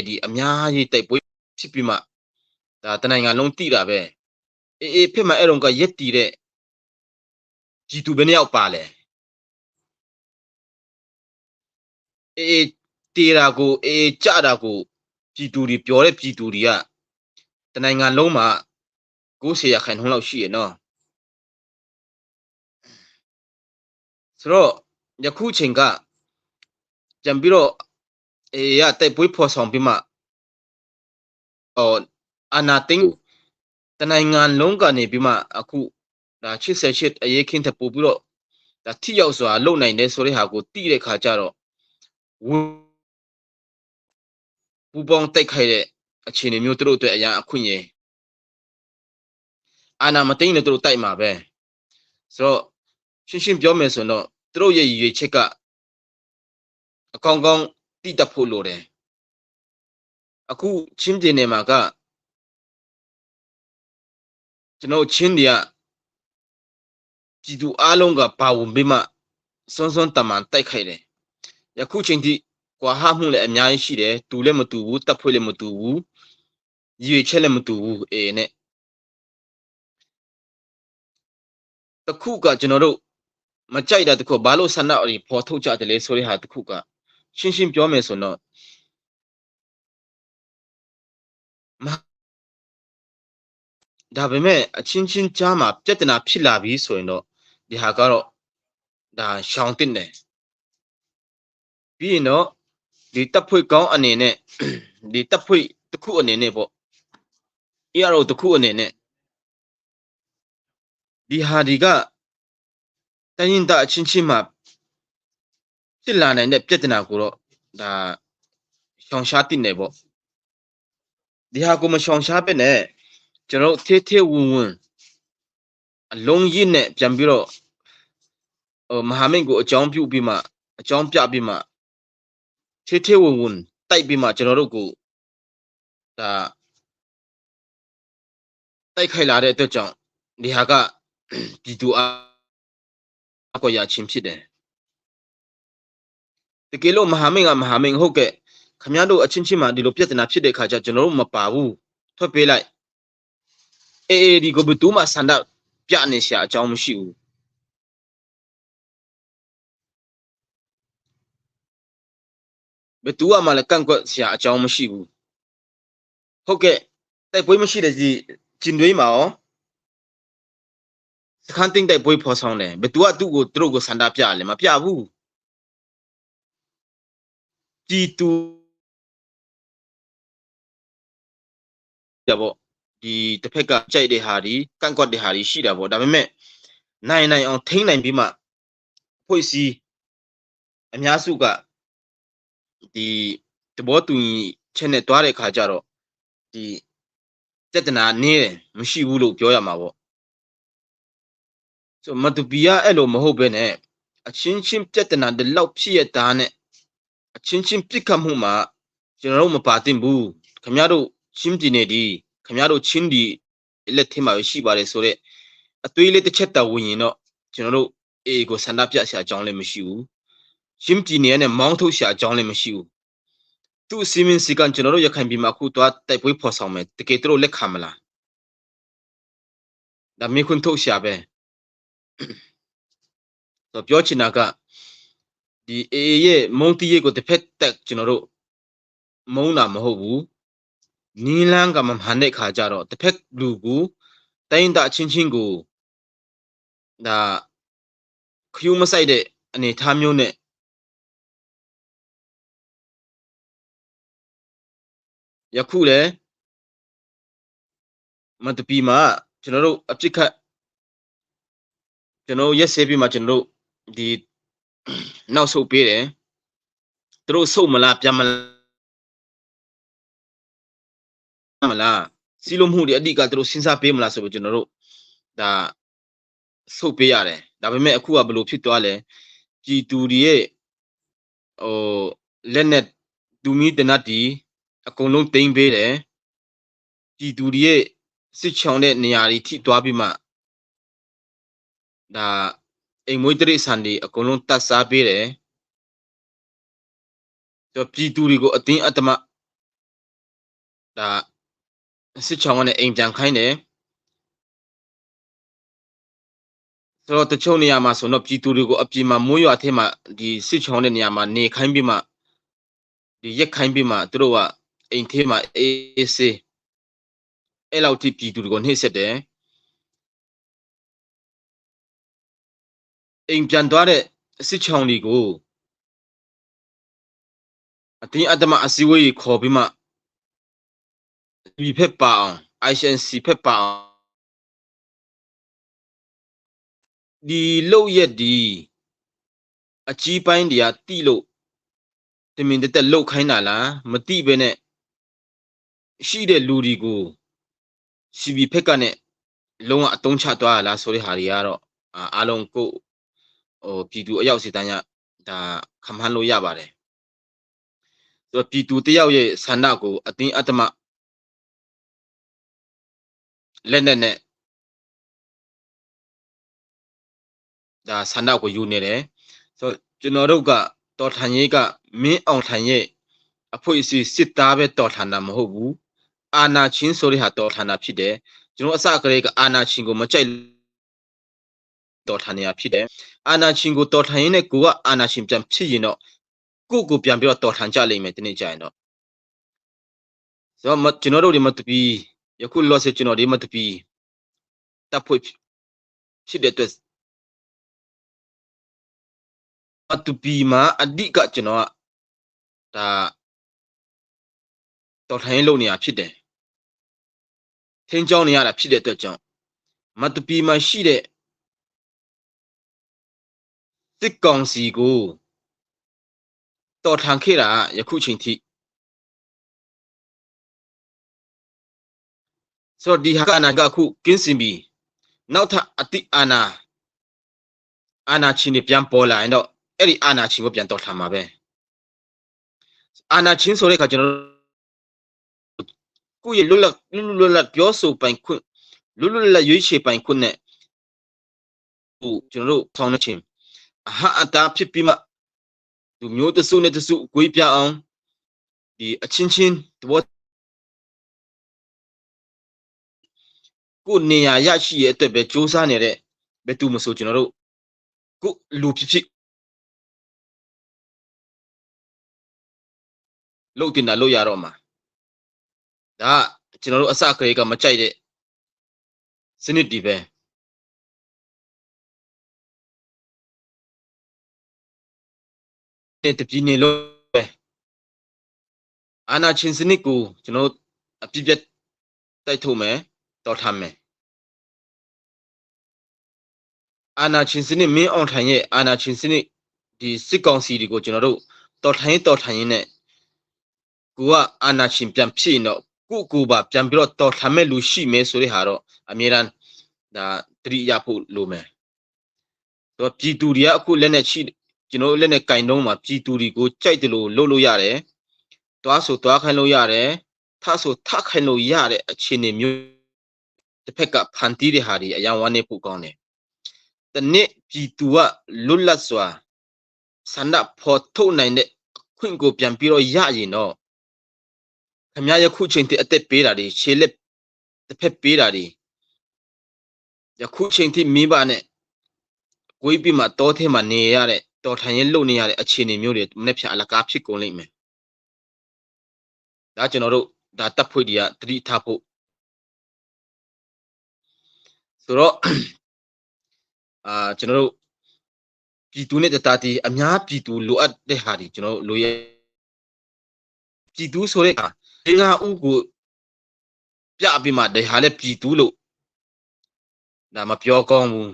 [SPEAKER 2] ဒီအများကြီးတိုက်ပွဲဖြစ်ပြီးမှဒါတနိုင်ငံလုံးတိတာပဲအေးဖြစ်မှအဲ့တော့ကရက်တီတဲ့ကြည်သူဘယ်နှယောက်ပါလဲအေးတေတာကိုအေးကြတာကိုကြည်သူတွေပြောတဲ့ကြည်သူတွေကတနိုင်ငံလုံးမှာ90%လောက်ရှိရနော်ဆိုတော့ယခုချိန်ကပြန်ပြီးတော့ရတိုက်ပွဲဖော်ဆောင်ပြီးမှအာနာသိန်းတနိုင်ငံလုံးကနေပြီးမှအခုဒါ88အရေးခင်းတဲ့ပို့ပြီးတော့ဒါထိရောက်စွာလုံနိုင်တယ်ဆိုတဲ့ဟာကိုတိတဲ့ခါကျတော့ပူပေါင်းတိုက်ခိုက်တဲ့အခြေအနေမျိုးတို့အတွက်အရာအခွင့်အရေးအာနာမသိန်းနဲ့တို့တိုက်မှာပဲဆိုတော့ရှင်းပြောမယ်ဆိုတော့တို့ရဲ့ရည်ရွယ်ချက်ကအကောင်းကောင်းတိတက်ဖို့လိုတယ်အခုချင်းပြည်နယ်မှာကကျွန်တော်ချင်းတွေကပြည်သူအားလုံးကပါဝင်ပြီးမှစွန်းစွန်းတမန်တိုက်ခိုက်တယ်ယခုချိန်ထိကွာဟမှုလည်းအများကြီးရှိတယ်တူလည်းမတူဘူးတပ်ဖွဲ့လည်းမတူဘူးရည်ရွယ်ချက်လည်းမတူဘူးနဲ့တခုကကျွန်တော်တို့မကြိုက်တာတခုဘာလို့ဆန္ဒအဖော်ထုတ်ကြတယ်လဲဆိုတဲ့ဟာတခုကရှင်းပြောမယ်ဆိုတော့ဒါပေမဲ့အချင်းချင်းကြားမှာပြဿနာဖြစ်လာပြီဆိုရင်တော့ဒီဟာကတော့ဒါရှောင်တင်တယ်ပြီးရင်တော့ ဒီတပ်ဖွဲ့ကောင်းအနေနဲ့ဒီတပ်ဖွဲ့တစ်ခုအနေနဲ့ပေါ့ ERO တစ်ခုအနေနဲ့ဒီဟာဒီကတိုင်းရင်းသားအချင်းချင်းမှာဖြစ်လာနိုင်တဲ့ပြဿနာကိုတော့ဒါရှောင်ရှားတင်နေပေါ့ဒီဟာကိုမရှောင်ရှားပဲနဲ့ကျွန်တော်ထေးထေးဝင်ဝင်အလုံးရင်းနဲ့ပြန်ပြီးတော့မဟာမိတ်ကိုအကြောင်းပြုပြီးမှအကြောင်းပြပြီးမှထေးထေးဝင်ဝင်တိုက်ပြီးမှကျွန်တော်တို့ကိုဒါတိုက်ခိုက်လာတဲ့အတွက်ကြောင့်ဒီဟာကပြည်သူအကွာရချင်းဖြစ်တယ်တကယ်လို့မဟာမိတ်ကမဟာမိတ်ဟုတ်ကဲ့ခင်ဗျားတို့အချင်းချင်းမှာဒီလိုပြဿနာဖြစ်တဲ့ခါကျကျွန်တော်တို့မပါဘူးထွက်ပေးလိုက်အေးဒီကိုဘယ်သူမှဆန္ဒပြနေရှာအကြောင်းမရှိဘူးဘယ်သူမှလည်းကန့်ကွက်ရှာအကြောင်းမရှိဘူးဟုတ်ကဲ့တိုက်ပွဲမရှိတဲ့ဒီကျင်တွေးမှာရောစခန်းသိမ်းတိုက်ပွဲဖော်ဆောင်တယ်ဘယ်သူကသူ့ကိုသူတို့ကိုဆန္ဒပြလဲမပြဘူးပြည်သူကြပေါ့ဒီတစ်ဖက်ကကြိုက်တဲ့ဟာဒီကန့်ကွက်တဲ့ဟာဒီရှိတာပေါ့ဒါပေမဲ့နိုင်အောင်ထိန်းနိုင်ပြီးမှဖွဲ့စည်းအများစုကဒီတဘောတူညီချက်နဲ့တွားတဲ့ခါကျတော့ဒီပြဿနာနည်းတယ်မရှိဘူးလို့ပြောရမှာပေါ့ဆိုမတူပီကအဲ့လိုမဟုတ်ပဲနဲ့အချင်းချင်းပြဿနာဒီလောက်ဖြစ်ရတာနဲ့အချင်းချင်းပြစ်ခတ်မှုမှာကျွန်တော်တို့မပါသင့်ဘူးခင်ဗျားတို့ချင်းပြည်နယ်ဒီခင်ဗျားတို့ချင်းဒီလက်ထက်မှာရှိပါတယ်ဆိုတော့အသွေးလေးတစ်ချက်တာဝင်ရင်တော့ကျွန်တော်တို့အေကိုဆန္ဒပြဆရာအကြောင်းလည်းမရှိဘူးချင်းပြည်နယ်နဲ့မောင်းထုတ်ဆရာအကြောင်းလည်းမရှိဘူးသူ့စီမင်းစီကံကျွန်တော်တို့ရခိုင်ပြည်မှာအခုတော့တိုက်ပွဲဖော်ဆောင်မယ်တကယ်တို့လက်ခံမလားဒါမေခွန်းထုတ်ဆရာပဲတော့ပြောချင်တာကဒီအေရဲ့မုံတီးရဲ့ကိုတစ်ဖက်တက်ကျွန်တော်တို့မုံတာမဟုတ်ဘူးနီလန်းကမမှန်တဲ့ခါကြတော့တစ်ဖက်လူကိုတိုင်းတာချင်းချင်းကိုဒါခယူးမဆိုင်တဲ့အနေထားမျိုးနဲ့ယခုလေမတပီမှာကျွန်တော်တို့အပြစ်ခတ်ကျွန်တော်ရက်စဲပြီးမှကျွန်တော်တို့ဒီနောက်ဆုတ်ပေးတယ်သူတို့ဆုတ်မလားပြန်မလားစီလုံးမှုတွေအဓိကသူတို့စဉ်းစားပေးမလားဆိုပြီးကျွန်တော်တို့ဒါဆုတ်ပေးရတယ်ဒါပေမဲ့အခုကဘယ်လိုဖြစ်သွားလဲပြည်သူတွေရဲ့ဟိုလက်နဲ့ဒူမီတနတ်တီအကုန်လုံးတိမ့်ပေးတယ်ပြည်သူတွေရဲ့စစ်ချောင်တဲ့နေရာတွေထိသွားပြီးမှဒါအိမ်မွေးတိရစ္ဆာန်တွေအကုန်လုံးတတ်စားပေးတယ်ဆိုပြည်သူတွေကိုအတင်းအဓမ္မဒါစစ်ချောင်ကနေအိမ်ပြန်ခိုင်းတယ်ဆိုတော့တချို့နေရာမှာဆိုတော့ပြည်သူတွေကိုအပြင်မှာမိုးရွာထဲမှာဒီစစ်ချောင်တဲ့နေရာမှာနေခိုင်းပြီးမှဒီရက်ခိုင်းပြီးမှသူတို့ကအိမ်ထဲမှာအေးဆေးအဲ့လောက်ထိပြည်သူတွေကိုနှိမ့်ဆက်တယ်အိမ်ပြန်သွားတဲ့စစ်ချောင်တွေကိုအတင်းအဓမ္မအစည်းအဝေးခေါ်ပြီးမှဒီဖက်ပါအောင် ICNC ဖက်ပါအောင်ဒီလောက်ရက်ဒီအကြီးပိုင်းတွေကတိလို့တမင်တက်လောက်ခိုင်းတာလားမတိပဲနဲ့ရှိတဲ့လူတွေကို CB ဖက်ကနဲ့လုံးဝအတုံးချသွားရလားဆိုတဲ့ဟာတွေကတော့အားလုံးကိုဟိုပြည်သူအယောက်စီတန်းရဒါခမန်းလို့ရပါတယ်ဆိုတော့ပြည်သူတယောက်ရဲ့ဆန္ဒကိုအတင်းအဓမ္မလက်နဲ့ဒါဆန္ဒကိုယူနေတယ်ဆိုတော့ကျွန်တော်တို့ကတော်ထန်ရေးကမင်းအောင်ထန်ရဲ့အဖွဲ့အစည်းစစ်သားပဲတော်ထန်တာမဟုတ်ဘူးအာနာချင်းဆိုတဲ့ဟာတော်ထန်တာဖြစ်တယ်ကျွန်တော်အစကတည်းကအာနာချင်းကိုမကြိုက်တော်ထန်နေတာဖြစ်တယ်အာနာချင်းကိုတော်ထန်ရင်နဲ့ကိုကအာနာချင်းပြန်ဖြစ်ရင်တော့ကိုပြန်ပြီးတော့တော်ထန်ကြလိမ့်မယ်ဒီနေ့ကြာရင်တော့ဆိုတော့ကျွန်တော်တို့ဒီမတပီယခုလောဆယ်ကျွန်တော်ဒီမတပီတပ်ဖွဲ့ဖြစ်တဲ့အတွက်မတပီမှာအဓိကကျွန်တော်က တော်ထိုင်းလုံနေရဖြစ်တယ်ထင်းကြောင်းနေရတာဖြစ်တဲ့အတွက်ကြောင့်မတူပီမှာရှိတဲ့စစ်ကောင်စီကိုတော်ထန်ခဲ့တာယခုချိန်ထိဆိုတော့ဒီဟာကနာကအခုကင်းစင်ပြီးနောက်ထပ်အတိအာနာချင်းတွေပြန်ပေါ်လာရင်တော့အဲ့ဒီအာနာချင်းကိုပြန်တော်ထန်မှာပဲအာနာချင်းဆိုတဲ့အခါကျွန်တော်ကိုယ့်ရဲ့လွတ်လပ်ပြောဆိုပိုင်ခွင့်လွတ်လပ်ရွေးချယ်ပိုင်ခွင့်နဲ့ဟိုကျွန်တော်တို့ဖောင်းနေချင်းအဟာအတာဖြစ်ပြီးမှသူမျိုးတစုနဲ့တစုကိုပြအောင်ဒီအချင်းချင်းတဘောကိုနေရာရရှိရဲ့အတွက်ပဲစူးစမ်းနေတဲ့ဘယ်သူမဆိုကျွန်တော်တို့ကိုလူဖြစ်လုတ်တင်တာလုတ်ရတော့မှာဒါကျွန်တော်တို့အစကလေးကမကြိုက်တဲ့စနစ်ဒီပဲတပြင်းနေလို့ပဲအာနာချင်းစနစ်ကိုကျွန်တော်အပြည့်ပြတ်တိုက်ထုတ်မယ်တော်ထားမယ်အာနာချင်းစနစ်မင်းအောင်ထိုင်ရဲ့အာနာချင်းစနစ်ဒီစစ်ကောင်စီတွေကိုကျွန်တော်တို့တော်ထိုင်ရင်နဲ့ကိုကအာနာချင်းပြန်ဖြစ်တော့ကိုပါပြန်ပြီးတော့တော်ထားမဲ့လူရှိမယ်ဆိုတဲ့ဟာတော့အမြဲတမ်းဒါတတိယဖို့လိုမယ်တော့ပြည်သူတွေကအခုလက်နဲ့ရှိကျွန်တော်လက်နဲ့ကင်တုံးမှာပြည်သူတွေကိုကြိုက်တယ်လို့လုပ်လို့ရတယ်တွားဆိုတွားခိုင်းလို့ရတယ်ထဆိုထခိုင်းလို့ရတဲ့အခြေအနေမျိုးတစ်ဖက်ကဖန်တီးတဲ့ဟာတွေအရင်ဝမ်းနေဖို့ကောင်းတယ်တနေ့ပြည်သူကလွတ်လပ်စွာဆန္ဒဖော်ထုတ်နိုင်တဲ့ခွင့်ကိုပြန်ပြီးတော့ရရင်တော့ခမရယခုချိန်ထိအသက်ပေးတာတွေခြေလက်တစ်ဖက်ပေးတာတွေယခုချိန်ထိမိဘနဲ့ကိုယ်ပြီးမှတောထဲမှာနေရတဲ့တော်ထိုင်ရင်လုံနေရတဲ့အခြေအနေမျိုးတွေမနေ့ဖြန်အလကားဖြစ်ကုန်လိမ့်မယ်ဒါကျွန်တော်တို့ဒါတပ်ဖွဲ့တွေကတတိထားဖို့ဆိုတော့ကျွန်တော်တို့ပြည်သူနဲ့တသားတည်းအများပြည်သူလိုအပ်တဲ့ဟာတွေကျွန်တော်တို့လိုရပြည်သူဆိုတဲ့အခါငါဥကိုပြပြီးမှဒါဟာလည်းပြည်သူလို့ဒါမပြောကောင်းဘူး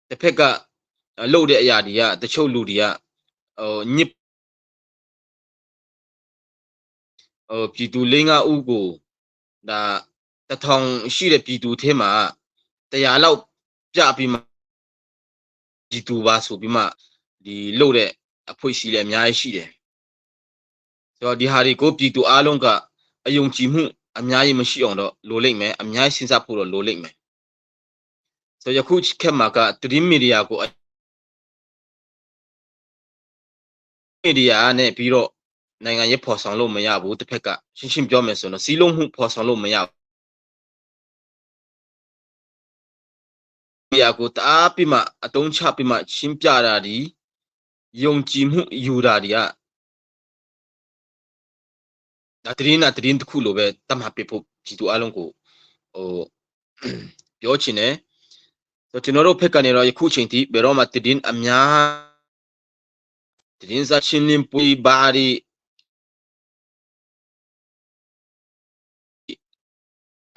[SPEAKER 2] တစ်ဖက်ကလှုပ်တဲ့အရာတွေကတချို့လူတွေကညစ်ပြည်သူ၄-၅ဦးကိုဒါ1000ရှိတဲ့ပြည်သူထဲမှာ100လောက်ပြပြီးမှပြည်သူပါဆိုပြီးမှဒီလှုပ်တဲ့အဖွေရှိလည်းအများကြီးရှိတယ်ဆိုတော့ဒီဟာတွေကိုပြည်သူအားလုံးကအယုံကြည်မှုအများကြီးမရှိအောင်တော့လိုလိမ့်မယ်အများကြီးစဉ်းစားဖို့တော့လိုလိမ့်မယ်ဆိုတော့ယခုခေတ်မှာကသတင်းမီဒီယာကိုမီဒီယာနဲ့ပြီးတော့နိုင်ငံရေးဖော်ဆောင်လို့မရဘူးတစ်ဖက်ကရှင်းပြောမယ်ဆိုတော့စီးလုံးမှုဖော်ဆောင်လို့မရဘူးမီဒီယာကိုတအားပြီးမှအတုံးချပြီးမှရှင်းပြတာဒီယုံကြည်မှုယူတာဒီကဒါသတင်းတစ်ခုလိုပဲတတ်မှတ်ပြဖို့ပြည်သူအလုံးကိုပြောချင်တယ်ဆိုကျွန်တော်တို့ဖက်ကနေတော့ယခုချိန်ထိဘယ်တော့မှသတင်းအများသတင်းစာရှင်းလင်းပွဲဘာတွေ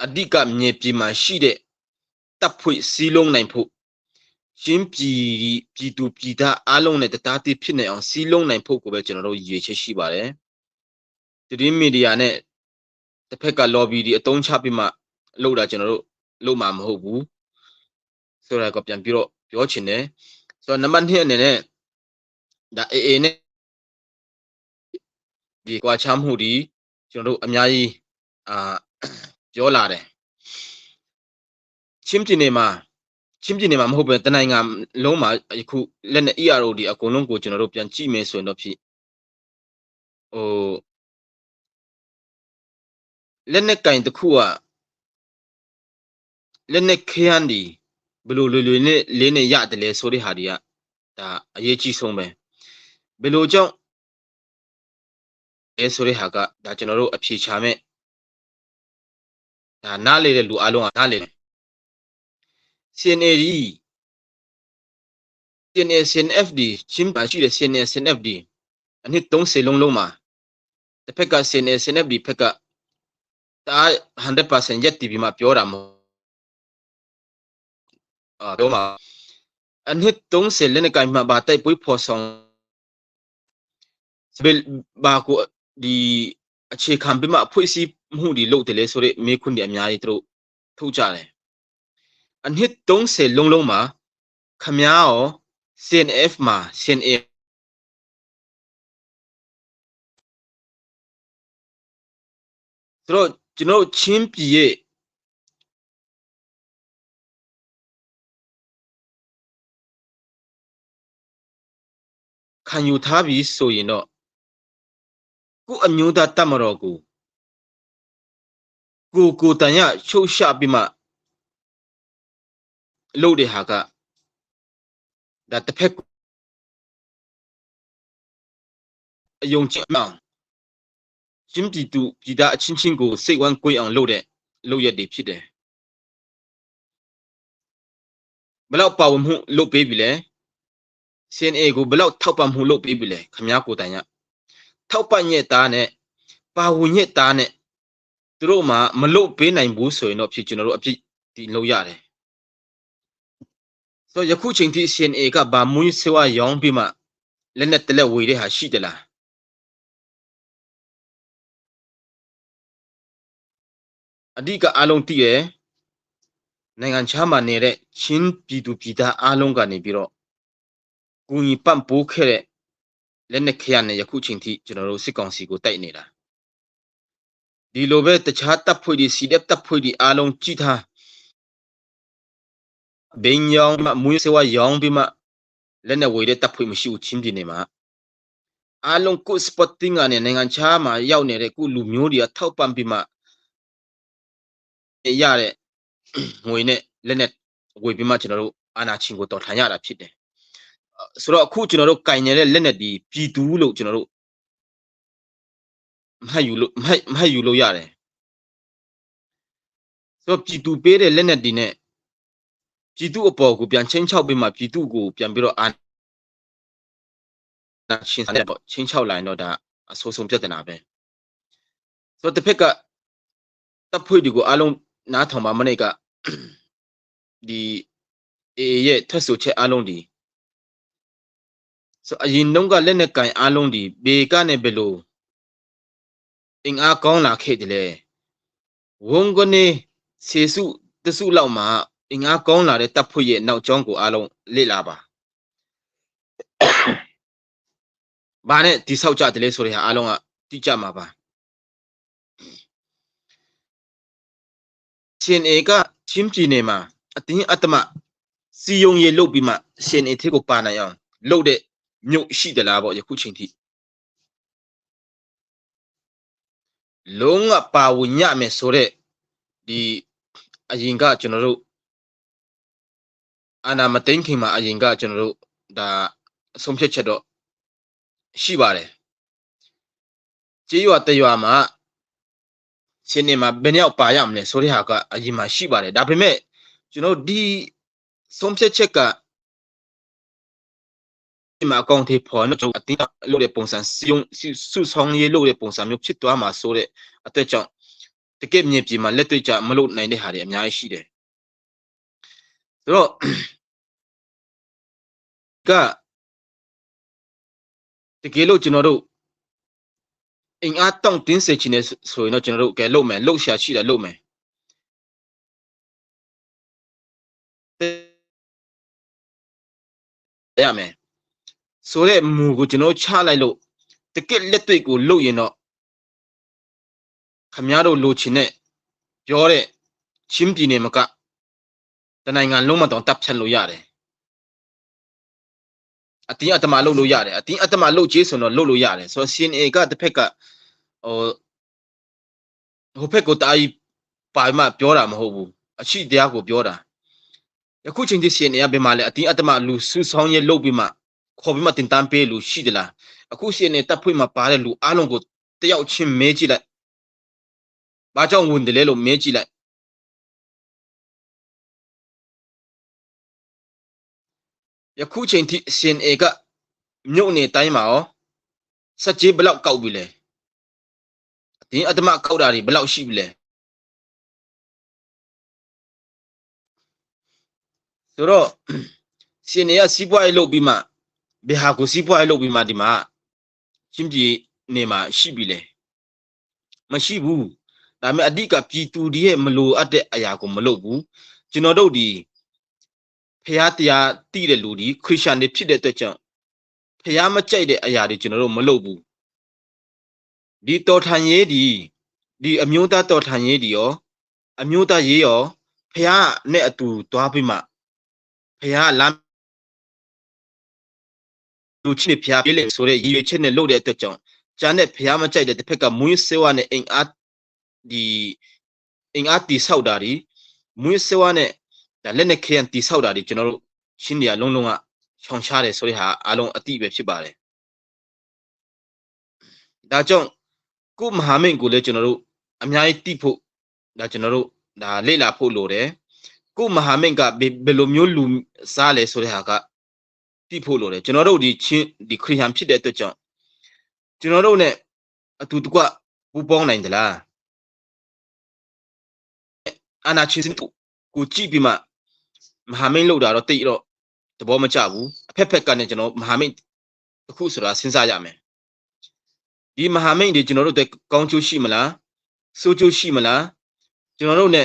[SPEAKER 2] အဓိကမြေပြင်မှာရှိတဲ့တပ်ဖွဲ့စီးလုံးနိုင်ဖို့ရှင်းပြည်သူပြည်သားအားလုံးနဲ့တသားတည်းဖြစ်နေအောင်စီးလုံးနိုင်ဖို့ကိုပဲကျွန်တော်တို့ရည်ချက်ရှိပါတယ်သတင်းမီဒီယာနဲ့တစ်ဖက်က lobby တွေအတုံးချပြီးမှလုပ်တာကျွန်တော်တို့လုပ်မှာမဟုတ်ဘူးဆိုတော့ก็ပြန်ပြီးတော့ပြောချင်တယ်ဆိုတော့နံပါတ်2အနေနဲ့ဒါ AA နဲ့ဒီကွာချမှုဒီကျွန်တော်တို့အများကြီးပြောလာတယ်ချင်းပြည်နယ်မှာမဟုတ်ပဲတနိုင်ငံလုံးမှာယခုလက်နဲ့ ERO ဒီအကုန်လုံးကိုကျွန်တော်တို့ပြန်ကြည့်မယ်ဆိုရင်တော့ဖြစ်လက်နဲ့ကင်တစ်ခုကလက်နဲ့ခရမ်းဒီဘယ်လိုလွယ်နဲ့လေးနဲ့ရတယ်လဲဆိုတဲ့ဟာတွေကဒါအရေးကြီးဆုံးပဲဘယ်လိုကြောင့်ဆိုတဲ့ဟာကဒါကျွန်တော်တို့အဖြေချမဲ့ဒါနားလေတဲ့လူအလုံးကနားလေCNFD ချင်းပါရှိတဲ့ CNFD အနှစ်30လုံးမှာ တစ်ဖက်ကစင်နေစင်နေပြီးဖက်ကဒါ100%ရက်တည်ပြီးမှပြောတာမဟုတ်ပြောမှာအနှစ်30လက်နဲ့ကင်မှာဗာတိုက်ပွေးဖော်ဆောင်ဘယ်ဘာကိုဒီအခြေခံပြီးမှအဖွဲ့အစည်းမှုဒီလုပ်တယ်လေဆိုရဲမေခွန်းဒီအများကြီးတို့ထုတ်ကြတယ်အနှစ်30လုံးမှာခမားရော CNF မှာ CNA တို့ကျွန်တော်ချင်းပြည်ရဲ့ခံယူထားပြီးဆိုရင်တော့ကိုအမျိုးသားတမတော်ကိုတန်ရချုပ်ရှာပြီးမှလုပ်တဲ့ဟာကဒါတစ်ဖက်အယုံကြည်အောင်ချင်းပြည်သူပြည်သားအချင်းချင်းကိုစိတ်ဝမ်းကွေးအောင်လုပ်ရက်တွေဖြစ်တယ်ဘလောက်ပါဝင်မှုလုပ်ပေးပြီလဲ CNA ကိုဘလောက်ထောက်ပံ့မှုလုပ်ပေးပြီလဲခမားကိုတန်ရထောက်ပံ့ညက်သားနဲ့ပါဝင်ညက်သားနဲ့သူတို့မှမလုပ်ပေးနိုင်ဘူးဆိုရင်တော့ဖြစ်ကျွန်တော်တို့အပြစ်ဒီလုပ်ရတယ်ဆိုယခုချိန်ထိ CNA ကဗာမွေးဆွာရောင်းပြီးမှလက်နဲ့တလက်ဝေတဲ့ဟာရှိတယ်လားအဓိကအားလုံးတည်ရနိုင်ငံခြားမှာနေတဲ့ချင်းပြည်သူပြည်သားအားလုံးကနေပြီးတော့ကူညီပံ့ပိုးခဲ့တဲ့လက်နဲ့ခရနဲ့ယခုချိန်ထိကျွန်တော်တို့စစ်ကောင်စီကိုတိုက်နေတာဒီလိုပဲတခြားတပ်ဖွဲ့တွေစီတပ်တပ်ဖွဲ့တွေအားလုံးကြည့်ထားဘင်းရောင်းမှမွေးဆွာရောင်းပြီးမှလက်နဲ့ဝေတဲ့တပ်ဖွဲ့မရှိဘူးချင်းပြည်နယ်မှာအားလုံးကို spotting ကနေနိုင်ငံခြားမှာရောက်နေတဲ့ကိုလူမျိုးတွေကထောက်ပံ့ပြီးမှရတဲ့ငွေနဲ့လက်နဲ့ဝေပြီးမှကျွန်တော်တို့အာဏာချင်းကိုတော်လှန်ရတာဖြစ်တယ်ဆိုတော့အခုကျွန်တော်တို့ကင်နေတဲ့လက်နဲ့ဒီပြည်သူလို့ကျွန်တော်တို့မှတ်ယူလို့ရတယ်ဆိုတော့ပြည်သူပေးတဲ့လက်နဲ့ဒီနဲ့ပြည်သူအပေါ်ကိုပြန်ချင်းချောက်ပြီးမှပြည်သူကိုပြန်ပြီးတော့အာဏာချင်းတဲ့ပေါ့ချင်းချောက်လိုက်တော့ဒါအဆိုးဆုံးပြဿနာပဲဆိုတော့တစ်ဖက်ကတပ်ဖွဲ့တွေကိုအားလုံးနားထောင်ပါမနေ့ကဒီအေရဲ့ထွက်ဆိုချက်အားလုံးဒီဆိုအရင်တုန်းကလက်နဲ့ကင်အားလုံးဒီဘေကနေဘယ်လိုအင်အားကောင်းလာခဲ့တယ်လေဝုံကနေစေစုတစုလောက်မှာအင်အားကောင်းလာတဲ့တပ်ဖွဲ့ရဲ့နောက်ကျောင်းကိုအားလုံးလေ့လာပါဘာနဲ့တိဆောက်ကြတယ်လဲဆိုတဲ့ဟာအားလုံးကတိကျမှာပါရှင်အေကချင်းပြည်နယ်မှာအတင်းအတ္တမစီယုံရေလုတ်ပြီးမှရှင်အေသေးကိုပါနိုင်အောင်လုတ်တဲ့မြို့ရှိသလားပေါ့ယခုချိန်ထိလုံးဝပါဝင်ညမယ်ဆိုတဲ့ဒီအရင်ကကျွန်တော်တို့အာနာမသိန်းခင်မှာအရင်ကကျွန်တော်တို့ဒါအဆုံးဖြတ်ချက်တော့ရှိပါတယ်ကြေးရွာတရွာမှာရှင်နေမှာဘယ်နှယောက်ပါရမလဲဆိုတဲ့ဟာကအရင်မှာရှိပါတယ်ဒါပေမဲ့ကျွန်တော်ဒီဆုံးဖြတ်ချက်ကဒီမှာအကောင့်တွေပေါ်တော့ကျွန်တော်အတင်းလို့တဲ့ပုံစံစုဆောင်ရေးလို့တဲ့ပုံစံမျိုးဖြစ်သွားမှာဆိုတဲ့အတက်ကြောင့်တကယ့်မြေပြင်မှာလက်တွေ့ကြမလုပ်နိုင်တဲ့ဟာတွေအများကြီးရှိတယ်ဆိုတော့ကတကယ်လို့ကျွန်တော်တို့အင်အားတောင့်တင်းစေချင်နေဆိုရင်တော့ကျွန်တော်တို့ကဲလုပ်မယ်လှုပ်ရှားရှိတယ်လုပ်မယ်ရမယ်ဆိုတဲ့မူကိုကျွန်တော်ချလိုက်လို့တကယ့်လက်တွေ့ကိုလုပ်ရင်တော့ခမားတို့လိုချင်တဲ့ပြောတဲ့ချင်းပြည်နယ်မှာကတနိုင်ငံလုံးမှာတော့တပ်ဖြတ်လို့ရတယ်အတင်းအတ္တမလုပ်လို့ရတယ်အတင်းအတ္တမလုပ်ချေးဆိုတော့လုပ်လို့ရတယ်ဆိုတော့ CNA ကတစ်ဖက်ကဟိုဖက်ကိုတားကြီးပါမှပြောတာမဟုတ်ဘူးအရှိတရားကိုပြောတာယခုချိန်ထိ CNA ကဘယ်မှာလဲအတင်းအတ္တမလူစုဆောင်ရဲလုပ်ပြီးမှခေါ်ပြီးမှတင်တန်းပေးလူရှိသလားအခု CNA တပ်ဖွဲ့မှာပါတဲ့လူအားလုံးကိုတယောက်ချင်းမဲကြည့်လိုက်ဘာကြောင့်ဝင်တယ်လဲလို့မဲကြည့်လိုက်ယခုချိန်ထိ CNA ကမြို့နယ်တိုင်းမှာရောစက်ကြီးဘလောက်ကောက်ပြီလဲ ဒီအတ္တမကောက်တာတွေဘယ်လောက်ရှိပြီလဲဆိုတော့ရှင်နေရစီးပွားရေးလုပ်ပြီးမှဘယ်ဟာကိုစီးပွားရေးလုပ်ပြီးမှဒီမှာချင်းပြည်နေမှာရှိပြီလဲမရှိဘူးဒါပေမဲ့အဓိကပြည်သူတွေရဲ့မလိုအပ်တဲ့အရာကိုမလုပ်ဘူးကျွန်တော်တို့ဒီဖျားတရားတိတဲ့လူဒီခရစ်ယာန်တွေဖြစ်တဲ့အတွက်ကြောင့်ဖျားမကြိုက်တဲ့အရာတွေကျွန်တော်တို့မလုပ်ဘူးဒီတော်ထန်ရေးဒီအမျိုးသားတော်ထန်ရေးဒီရောအမျိုးသားရေးရောဖျားနဲ့အတူသွားပြီးမှဖျားလမ်းလူချင်းဖျားပြေးလေဆိုတဲ့ရည်ရွယ်ချက်နဲ့လုပ်တဲ့အတွက်ကြောင့်ကျန်တဲ့ဖျားမကြိုက်တဲ့တစ်ဖက်ကမွေးစေဝါနဲ့အင်အားဒီအင်အားတီဆောက်တာဒီမွေးစေဝါနဲ့ဒါလက်နဲ့ခဲရန်တီဆောက်တာဒီကျွန်တော်တို့ရှင်းနေရလုံးလုံးကရှောင်ရှားတယ်ဆိုတဲ့ဟာအားလုံးအတိပဲဖြစ်ပါတယ်ဒါကြောင့်ကိုမဟာမိတ်ကိုလည်းကျွန်တော်တို့အများကြီးတိဖို့ဒါကျွန်တော်တို့ဒါလေ့လာဖို့လိုတယ်ကိုမဟာမိတ်ကဘယ်လိုမျိုးလူစားလဲဆိုတဲ့ဟာကတိဖို့လိုတယ်ကျွန်တော်တို့ဒီချင်းဒီခရစ်ယာန်ဖြစ်တဲ့အတွက်ကြောင့်ကျွန်တော်တို့ ਨੇ အတူတကွပူပေါင်းနိုင်သလားအာနာချင်းစကိုကြည့်ပြီးမှမဟာမိတ်လောက်တာတော့တိတ်တော့သဘောမကျဘူးအဖက်ဖက်ကနဲ့ကျွန်တော်မဟာမိတ်တစ်ခုဆိုတာစဉ်းစားရမယ်ဒီမဟာမိတ်တွေကျွန်တော်တို့ကောင်းကျိုးရှိမလားဆိုးကျိုးရှိမလားကျွန်တော်တို့ ਨੇ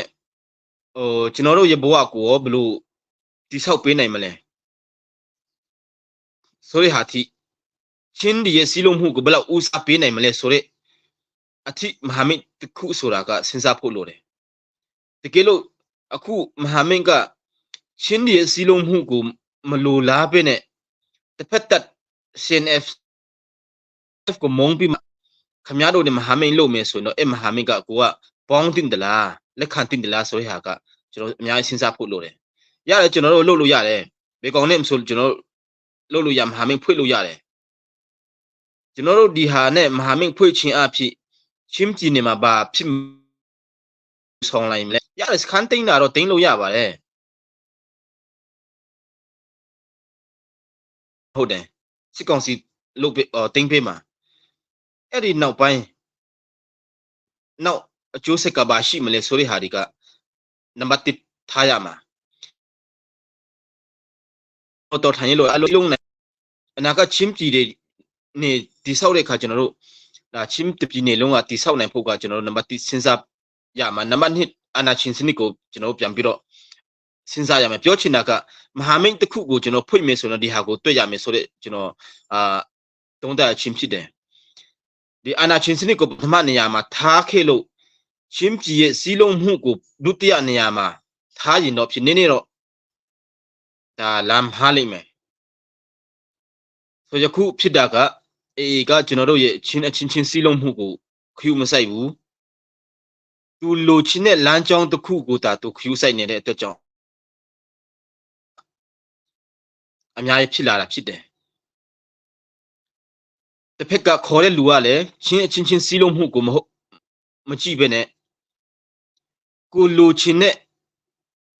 [SPEAKER 2] ကျွန်တော်တို့ရဲ့ဘဝကိုရောဘယ်လိုတိဆောက်ပေးနိုင်မလဲဆိုတဲ့ဟာတိချင်းဒီရဲ့စီလုံးမှုကိုဘယ်လောက်ဦးစားပေးနိုင်မလဲဆိုတဲ့အထိမဟာမိတ်တစ်ခုဆိုတာကစဉ်းစားဖို့လိုတယ်တကယ်လို့အခုမဟာမိတ်ကချင်းဒီရဲ့စီလုံးမှုကိုမလိုလားပဲနဲ့တစ်ဖက်သက် CNF ကိုမုံပြီးခမရတို့ဒီမဟာမိတ်လို့မယ်ဆိုတော့အဲ့မဟာမိတ်ကကိုကပေါင်းတင်တလားလက်ခံတင်တလားဆိုတဲ့ဟာကကျွန်တော်အများကြီးစဉ်းစားဖို့လိုတယ်ရတယ်ကျွန်တော်တို့လုပ်လို့ရတယ်ဘယ်ကောင်နဲ့မဆိုကျွန်တော်လုပ်လို့ရမဟာမိတ်ဖွင့်လို့ရတယ်ကျွန်တော်တို့ဒီဟာနဲ့မဟာမိတ်ဖွင့်ခြင်းအဖြစ်ချင်းပြည်နယ်မှာဘာဖြစ်ဆောင်လိုက်မလဲရတယ်စခန်းတင်းတာတော့တင်းလို့ရပါတယ်ဟုတ်တယ်စစ်ကောင်စီလုပ်တင်းပေးမှာအဲ့ဒီနောက်ပိုင်းနောက်အကျိုးဆက်ကဘာရှိမလဲဆိုတဲ့ဟာတွေကနံပါတ်1ထားရမှာတော်ထိုင်လို့အလုံးနဲ့အနာကချင်းပြည်တွေနေတိဆောက်တဲ့အခါကျွန်တော်တို့ဒါချင်းပြည်နယ်လုံးကတိဆောက်နိုင်ဖို့ကကျွန်တော်တို့နံပါတ်1စဉ်းစားရမှာနံပါတ်2အာနာချင်းစနစ်ကိုကျွန်တော်တို့ပြန်ပြီးတော့စဉ်းစားရမယ်ပြောချင်တာကမဟာမိတ်တစ်ခုကိုကျွန်တော်ဖွင့်မယ်ဆိုတော့ဒီဟာကိုတွေ့ရမယ်ဆိုတဲ့ကျွန်တော်သုံးသပ်အချင်းဖြစ်တယ်ဒီအာနာချင်းစနစ်ကိုပထမနေရာမှာထားခဲ့လို့ချင်းပြည်ရဲ့စီးလုံးမှုကိုဒုတိယနေရာမှာထားရင်တော့ဖြစ်နေနေတော့ဒါလမ်းဟားလိမ့်မယ်ဆိုယခုဖြစ်တာကအေကကျွန်တော်တို့ရဲ့ချင်းအချင်းစီးလုံးမှုကိုခယူမဆိုင်ဘူးသူလိုချင်တဲ့လမ်းကြောင်းတစ်ခုကိုဒါသူခယူဆိုင်နေတဲ့အတွက်ကြောင့်အများကြီးဖြစ်လာတာဖြစ်တယ်တစ်ဖက်ကခေါ်တဲ့လူကလည်းချင်းအချင်းစီးလုံးမှုကိုမကြည့်ပဲနဲ့ကိုလိုချင်တဲ့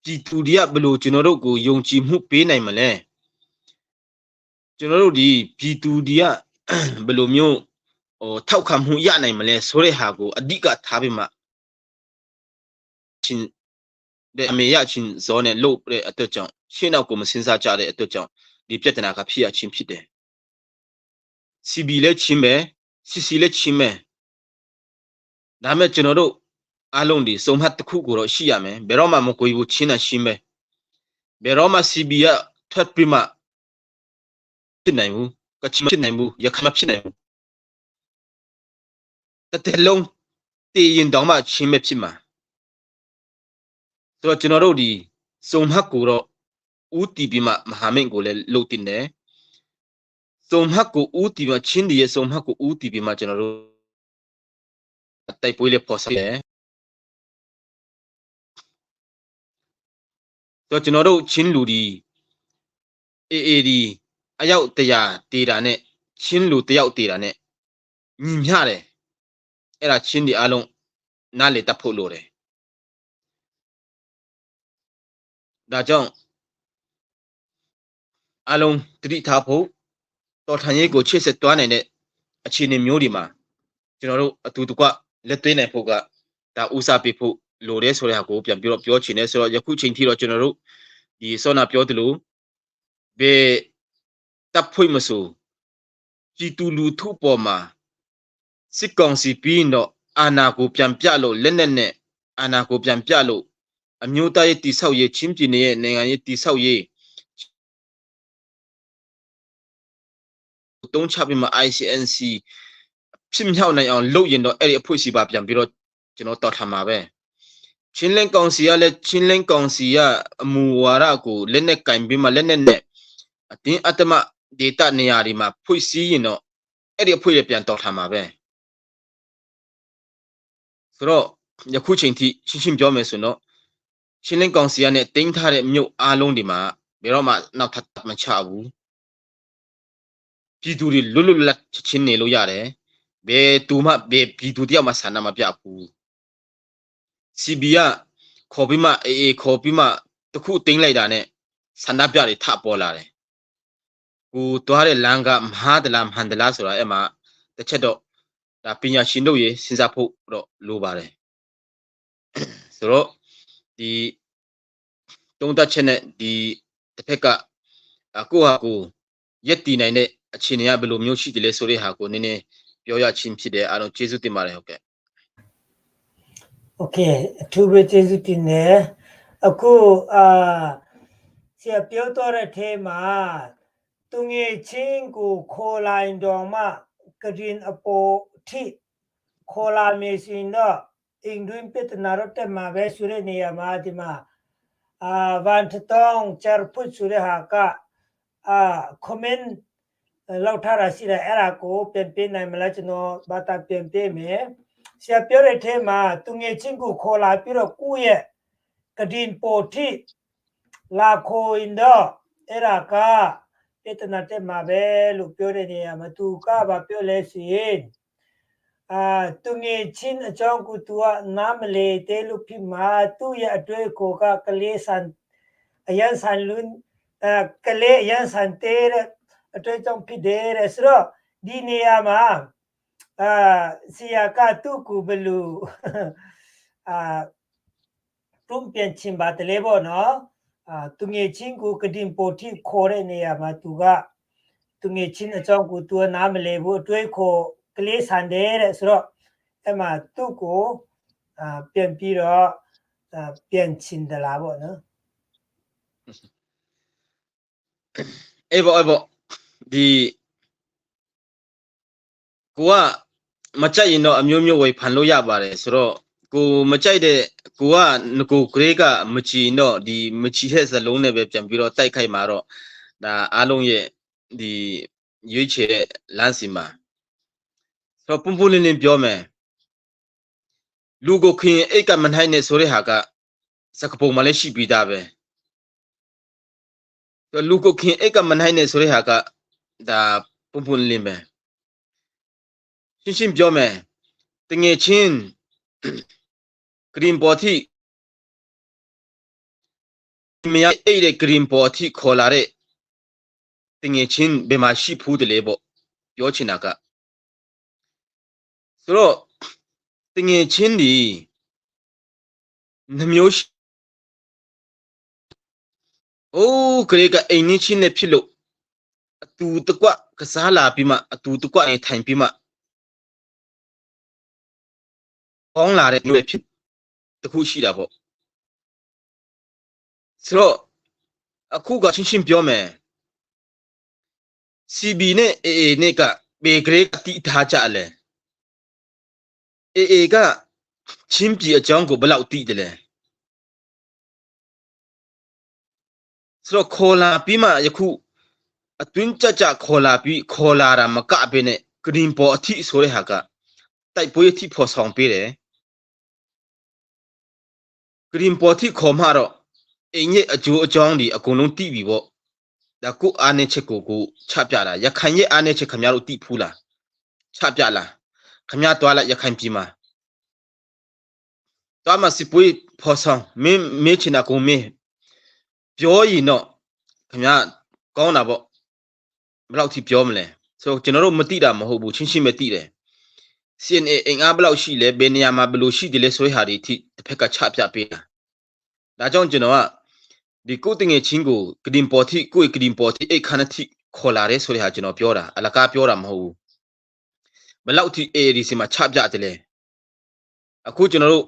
[SPEAKER 2] ပြည်သူတွေကဘယ်လိုကျွန်တော်တို့ကိုယုံကြည်မှုပေးနိုင်မလဲကျွန်တော်တို့ဒီပြည်သူတွေကဘယ်လိုမျိုးထောက်ခံမှုရနိုင်မလဲဆိုတဲ့ဟာကိုအဓိကထားပြီးမှချင်းတဲ့အမေရချင်းဇောနဲ့လို့တဲ့အတွက်ကြောင့်ရှင်းတော့ကိုမစင်စားကြတဲ့အတွက်ကြောင့်ဒီပြဿနာကဖြစ်ရချင်းဖြစ်တယ် CB လည်းချင်းပဲ CC လည်းချင်းပဲဒါမဲ့ကျွန်တော်တို့အားလုံးဒီစုံမှတ်တစ်ခုကိုတော့ရှိရမယ်ဘယ်တော့မှမကိုဘူးချင်းနဲ့ရှင်းပဲဘယ်တော့မှ CB ကထွက်ပြီးမှဖြစ်နိုင်ဘူးကချင်ဖြစ်နိုင်ဘူးရခိုင်မဖြစ်နိုင်ဘူးတစ်လုံးတည်ရင်တောင်မှချင်းပဲဖြစ်မှာဆိုတော့ကျွန်တော်တို့ဒီစုံမှတ်ကိုတော့ဦးတည်ပြီးမှမဟာမိတ်ကိုလည်းလှုပ်တင်တယ်စုံမှတ်ကိုဦးတည်မှချင်းဒီရဲ့စုံမှတ်ကိုဦးတည်ပြီးမှကျွန်တော်တို့တိုက်ပွဲလေးပေါ်ဆက်တယ်ဆိုတော့ကျွန်တော်တို့ချင်းလူဒီအေဒီအယောက်100တေတာနဲ့ချင်းလူတယောက်တေတာနဲ့ညီမျှတယ်အဲ့ဒါချင်းဒီအားလုံးနားလေတတ်ဖို့လိုတယ်ဒါကြောင့်အားလုံးတတိထားဖို့တော်ထန်ရေးကိုချစ်ဆက်သွားနိုင်တဲ့အခြေအနေမျိုးတွေမှာကျွန်တော်တို့အတူတကွ လက်သွင်းနိုင်ဖို့ကဒါဦးစားပေးဖို့လိုတယ်ဆိုတဲ့ဟာကိုပြန်ပြီးတော့ပြောချင်တယ်ဆိုတော့ယခုချိန်ထိတော့ကျွန်တော်တို့ဒီစောနာပြောသလိုဘယ်တပ်ဖွဲ့မဆိုပြည်သူလူထုပေါ်မှာစစ်ကောင်စီပြီးတော့အာဏာကိုပြန်ပြလို့လက်နက်နဲ့အာဏာကိုပြန်ပြလို့အမျိုးသားရေးတိဆောက်ရေးချင်းပြည်နယ်ရဲ့နိုင်ငံရေးတိဆောက်ရေးတုံးချပြီးမှ ICNC ဖြစ်မြောက်နိုင်အောင်လုပ်ရင်တော့အဲ့ဒီအဖွဲ့စီပါပြန်ပြီးတော့ကျွန်တော်တော်ထားမှာပဲချင်းလင်းကောင်စီကလည်းချင်းလင်းကောင်စီကအမူဝါဒကိုလက်နဲ့ကင်ပြီးမှလက်နဲ့အတင်းအတ္တမဒေတာနေရာတွေမှာဖွဲ့စည်းရင်တော့အဲ့ဒီအဖွဲ့တွေပြန်တော်ထားမှာပဲဆိုတော့ယခုချိန်ထိရှင်းရှင်းပြောမယ်ဆိုတော့ချင်းလင်းကောင်စီကနဲ့တင်းထားတဲ့မြို့အားလုံးဒီမှာဘယ်တော့မှနောက်ထပ်မချဘူးပြည်သူတွေလွတ်လွတ်လပ်ချင်းနေလို့ရတယ်ဘယ်သူမှဘယ်ပြည်သူတယောက်မှဆန္ဒမပြဘူး CB ကခေါ်ပြီးမှအေးခေါ်ပြီးမှတခုတင်းလိုက်တာနဲ့ဆန္ဒပြတွေထပေါ်လာတယ်ကိုသွားတဲ့လမ်းကမဟာဒလာမဟန်ဒလာဆိုတာအဲ့မှာတစ်ချက်တော့ဒါပညာရှင်တို့ရေစဉ်းစားဖို့တော့လိုပါတယ်ဆိုတော့ဒီတုံးတက်ချက်နဲ့ဒီတစ်ဖက်ကကိုဟာကိုရက်တည်နိုင်တဲ့အခြေအနေကဘယ်လိုမျိုးရှိတယ်လဲဆိုတဲ့ဟာကိုနည်းနည်းပြောရချင်းဖြစ်တယ်အားလုံးကျေးဇူးတင်ပါတယ်ဟုတ်ကဲ့
[SPEAKER 1] Okay အထူးပဲကျေးဇူးတင်တယ်အခုဆရာပြောတော့တဲ့ထဲမှာသူငယ်ချင်းကိုခေါ်လာရင်တော့မှကရင်အပေါ်ထိခေါ်လာမေးရင်တော့အင်ဒွင်းပြဿနာတော့တက်မှာပဲဆိုတဲ့နေရာမှာဒီမှာဝန်ထတောင်းချာပုတ်ဆိုတဲ့ဟာကcomment လောက်ထားတာရှိတယ်အဲ့ဒါကိုပြန်ပေးနိုင်မလားကျွန်တော်ဘာသာပြန်ပေးမယ်ဆရာပြောတဲ့ထဲမှာသူငယ်ချင်းကိုခေါ်လာပြီးတော့ကိုယ့်ရဲ့ကရင်ပေါ်ထိလာခေါ်ရင်တော့အဲ့ဒါကပြဿနာတက်မှာပဲလို့ပြောတဲ့နေရာမှာသူကဘာပြောလဲဆိုရင်သူငယ်ချင်းအကြောင်းကိုသူကနားမလည်သေးလို့ဖြစ်မှာသူ့ရဲ့အတွေ့အကြုံကကလေးဆန်အရန်ဆန်လွန်းကလေးအရန်ဆန်တဲတဲ့အတွေ့အကြုံဖြစ်တယ်ဆိုတော့ဒီနေရာမှာဆရာကသူ့ကိုဘယ်လိုပုံပြန်ချင်ပါတယ်ပေါ့နော်သူငယ်ချင်းကိုကတင်ပေါ်ထိခေါ်တဲ့နေရာမှာသူကသူငယ်ချင်းအကြောင်းကိုသူနားမလည်ဘူးအတွေ့ခေါ်ကလေးဆန်တယ်တဲ့ဆိုတော့အဲ့မှာသူ့ကိုပြန်ပြီးတော့ပြန်ချင်တယ်လားပေါ့နော်
[SPEAKER 2] အဲ့ပေါ့ဒီကိုကမကြိုက်ရင်တော့အမျိုးမျိုးဝေဖန်လို့ရပါတယ်ဆိုတော့ကိုမကြိုက်တဲ့ကိုကကိုဂရေးကမချီတော့ဒီမချီတဲ့ဇလုံးနဲ့ပဲပြန်ပြီးတော့တိုက်ခိုက်မှာတော့ဒါအားလုံးရဲ့ဒီရွေးချယ်တဲ့လမ်းစီမှာဆိုတော့ပုံလင်းပြောမယ်လူကိုခင်အိတ်ကမနိုင်နဲ့ဆိုတဲ့ဟာကစကပုံမှာလည်းရှိပြီးသားပဲလူကိုခင်အိတ်ကမနိုင်နဲ့ဆိုတဲ့ဟာကဒါပုံလင်းပဲရှင်းပြောမယ်တငယ်ချင်းဂရင်းပေါ်တီမရအဲ့တဲ့ဂရင်းပေါ်တီခေါ်လာတဲ့တငယ်ချင်းဘယ်မှာရှိဖူးတယ်လေပေါ့ပြောချင်တာကဆိုတော့တငယ်ချင်းဒီနှမျိုးအိုးဂရေကအိမ်နင်းချင်းနဲ့ဖြစ်လို့အတူတကွကစားလာပြီးမှအတူတကွအိမ်ထိုင်ပြီးမှပေါင်းလာတဲ့လူတွေဖြစ်တခုရှိတာပေါ့ဆိုတော့အခုကရှင်းပြောမယ် CB နဲ့ AA နဲ့ကဘေဂရေကတိထားကြလဲ AA ကချင်းပြည်အကြောင်းကိုဘယ်လောက်တိတယ်လဲဆိုတော့ခေါ်လာပြီးမှယခုအတွင်းကြခေါ်လာပြီးခေါ်လာတာမကပဲနဲ့ဂရင်းပေါ်အထိဆိုတဲ့ဟာကတိုက်ပွဲအထိဖော်ဆောင်ပေးတယ်ဂရင်းပေါ်အထိခေါ်မှတော့အင်းရဲ့အကျိုးအကြောင်းဒီအကုန်လုံးတိပြီပေါ့ဒါကိုအားနေချက်ကိုချပြတာရခိုင်ရဲ့အားနေချက်ခင်ဗျားတို့တိဖူးလားချပြလားခင်ဗျားတွားလိုက်ရခိုင်ပြည်မှာတွားမှာစစ်ပွဲဖော်ဆောင်မင်းချင်တာကိုမင်းပြောရင်တော့ခင်ဗျားကောင်းတာပေါ့ဘယ်လောက်ထိပြောမလဲဆိုတော့ကျွန်တော်တို့မတိတာမဟုတ်ဘူးချင်းမတိတယ် CNA အင်အားဘယ်လောက်ရှိလဲဘယ်နေရာမှာဘယ်လိုရှိတယ်လဲဆိုတဲ့ဟာတွေအထိတစ်ဖက်ကချပြပေးတာဒါကြောင့်ကျွန်တော်ကဒီကိုတငယ်ချင်းကိုကဒင်ပေါ်တိကိုကဒင်ပေါ်တိအိတ်ခါနတိခေါ်လာတယ်ဆိုတဲ့ဟာကျွန်တော်ပြောတာအလကားပြောတာမဟုတ်ဘူးဘယ်လောက်ထိ AAD စီမှာချပြတယ်လဲအခုကျွန်တော်တို့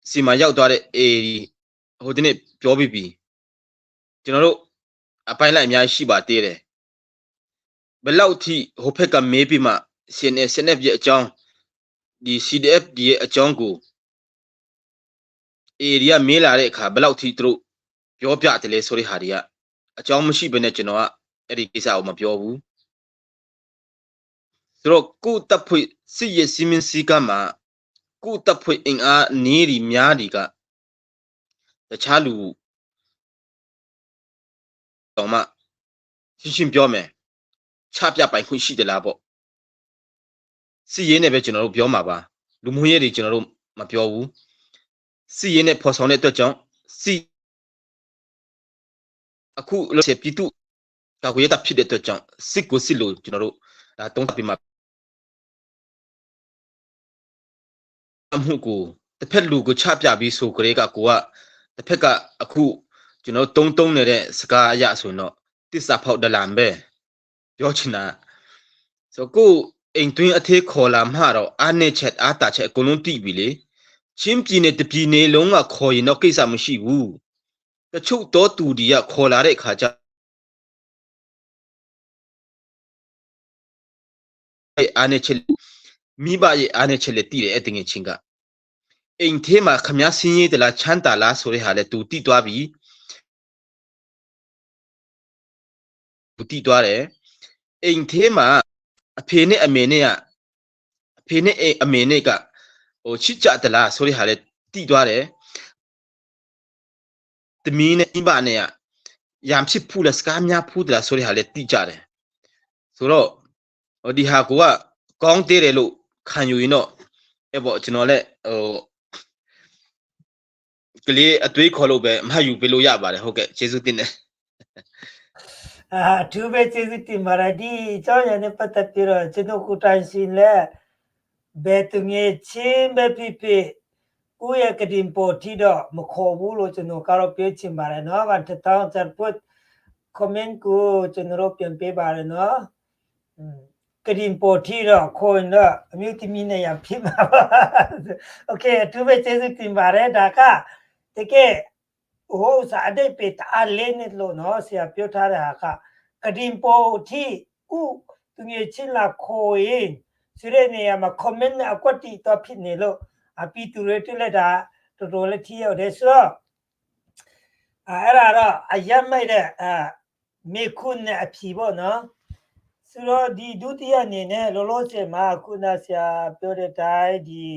[SPEAKER 2] စီမှာရောက်သွားတဲ့ AAD ဟိုဒီနေ့ပြောပြီးပြီကျွန်တော်တို့အပိုင်းလိုက်အများကြီးရှိပါသေးတယ်ဘယ်လောက်ထိဟိုဖက်ကမေးပြီးမှ CNA SNF ရဲ့အကြောင်းဒီ CDF ဒီရဲ့အကြောင်းကို AAD ကမေးလာတဲ့အခါဘယ်လောက်ထိသူတို့ပြောပြတယ်လဲဆိုတဲ့ဟာတွေကအကြောင်းမရှိဘဲနဲ့ကျွန်တော်ကအဲ့ဒီကိစ္စကိုမပြောဘူးဆိုတော့ကိုတပ်ဖွဲ့စစ်ရဲ့စီမင်းစည်းကမ်းမှာကိုတပ်ဖွဲ့အင်အားနေရီများဒီကတခြားလူတော့မှရှင်းပြောမယ်ချပြပိုင်ခွင့်ရှိတယ်လားပေါ့စစ်ရေးနဲ့ပဲကျွန်တော်တို့ပြောမှာပါလူမှုရေးတွေကျွန်တော်တို့မပြောဘူးစစ်ရေးနဲ့ဖော်ဆောင်တဲ့အတွက်ကြောင့်စစ်အခုလို့ဆက်ပြည်သူကာကွယ်ရေးတပ်ဖြစ်တဲ့အတွက်ကြောင့်စစ်ကိုစစ်လို့ကျွန်တော်တို့ဒါတုံးပြီးမှအမှုကိုတစ်ဖက်လူကိုချပြပြီးဆိုကြတဲ့ကကိုကတစ်ဖက်ကအခုကျွန်တော်တုံးနေတဲ့စကားအရဆိုရင်တော့တစ္ဆာဖောက်ဒလန်ပဲပြောချင်တာဆိုကိုအိမ်တွင်းအသေးခေါ်လာမှတော့အားနဲ့ချက်အားတာချက်အကုန်လုံးတိပြီလေချင်းပြည်နယ်တပြည်နယ်လုံးကခေါ်ရင်တော့ကိစ္စမရှိဘူးတချို့တော့သူဒီကခေါ်လာတဲ့အခါကျအားနဲ့ချက်မိဘရဲ့အားနဲ့ချက်လက်တည်တယ်အဲ့တငယ်ချင်းကအိမ်ထဲမှာခမည်းစင်းရေးတလားချမ်းတာလားဆိုတဲ့ဟာလဲသူတိသွားပြီသူတိသွားတယ်အိမ်ထဲမှာအဖေနဲ့အမေနဲ့ကအဖေနဲ့အမေနဲ့ကဟိုချစ်ကြတလားဆိုတဲ့ဟာလဲတိသွားတယ်တမီးနဲ့အိမ်နဲ့ရမ်ချစ်ဖူးလားစကားများဖူးတလားဆိုတဲ့ဟာလဲတိကြတယ်ဆိုတော့ဒီဟာကိုကကောင်းသေးတယ်လို့ခံယူရင်တော့အဲ့ပေါ့ကျွန်တော်လည်းကလေးအသွေးခေါ်လို့ပဲမယူပေးလို့ရပါတယ်ဟုတ်ကဲ့ကျေးဇူးတင်တယ်
[SPEAKER 1] သူပဲကျေးဇူးတင်ပါတယ်ဒီအကြောင်းရတဲ့ပတ်သက်ပြီးတော့ကျွန်တော်ကိုတိုင်စီလဲဘယ်သူငယ်ချင်းပဲဖြစ်ဖြစ်ကိုယ့်ရဲ့ကတင်ပေါ်ထိတော့မခေါ်ဘူးလို့ကျွန်တော်ကတော့ပြောချင်ပါတယ်နော်ဗန်တထောင်ချက်ပွတ် comment ကိုကျွန်တော်ပြန်ပေးပါတယ်နော်ကရင်ပေါ်ထီတော့ခေါ်ရင်တော့အမျိုးသမီးနဲ့ရဖြစ်မှာပါโอเคသူပဲကျေးဇူးတင်ပါတယ်ဒါကတကယ်ဟိုစားအတိတ်ပဲအားလေးနေလို့နော်ဆရာပြောထားတဲ့ဟာကကရင်ပေါ်ထီဥသူငယ်ချင်းလာခေါ်ရင်စရဲနေရမှာ comment နဲ့အကွက်တီတော့ဖြစ်နေလို့အပီသူရတွေ့လက်တာတော်တော်လေးထီရောက်တယ်ဆိုတော့အဲ့ဒါတော့အရမ်းမိုက်တဲ့မေခွန်းနဲ့အဖြီပေါ့နော်ဆိုတော့ဒီဒုတိယအနေနဲ့လောလောဆယ်မှာခုနဆရာပြောတဲ့အတိုင်းဒီ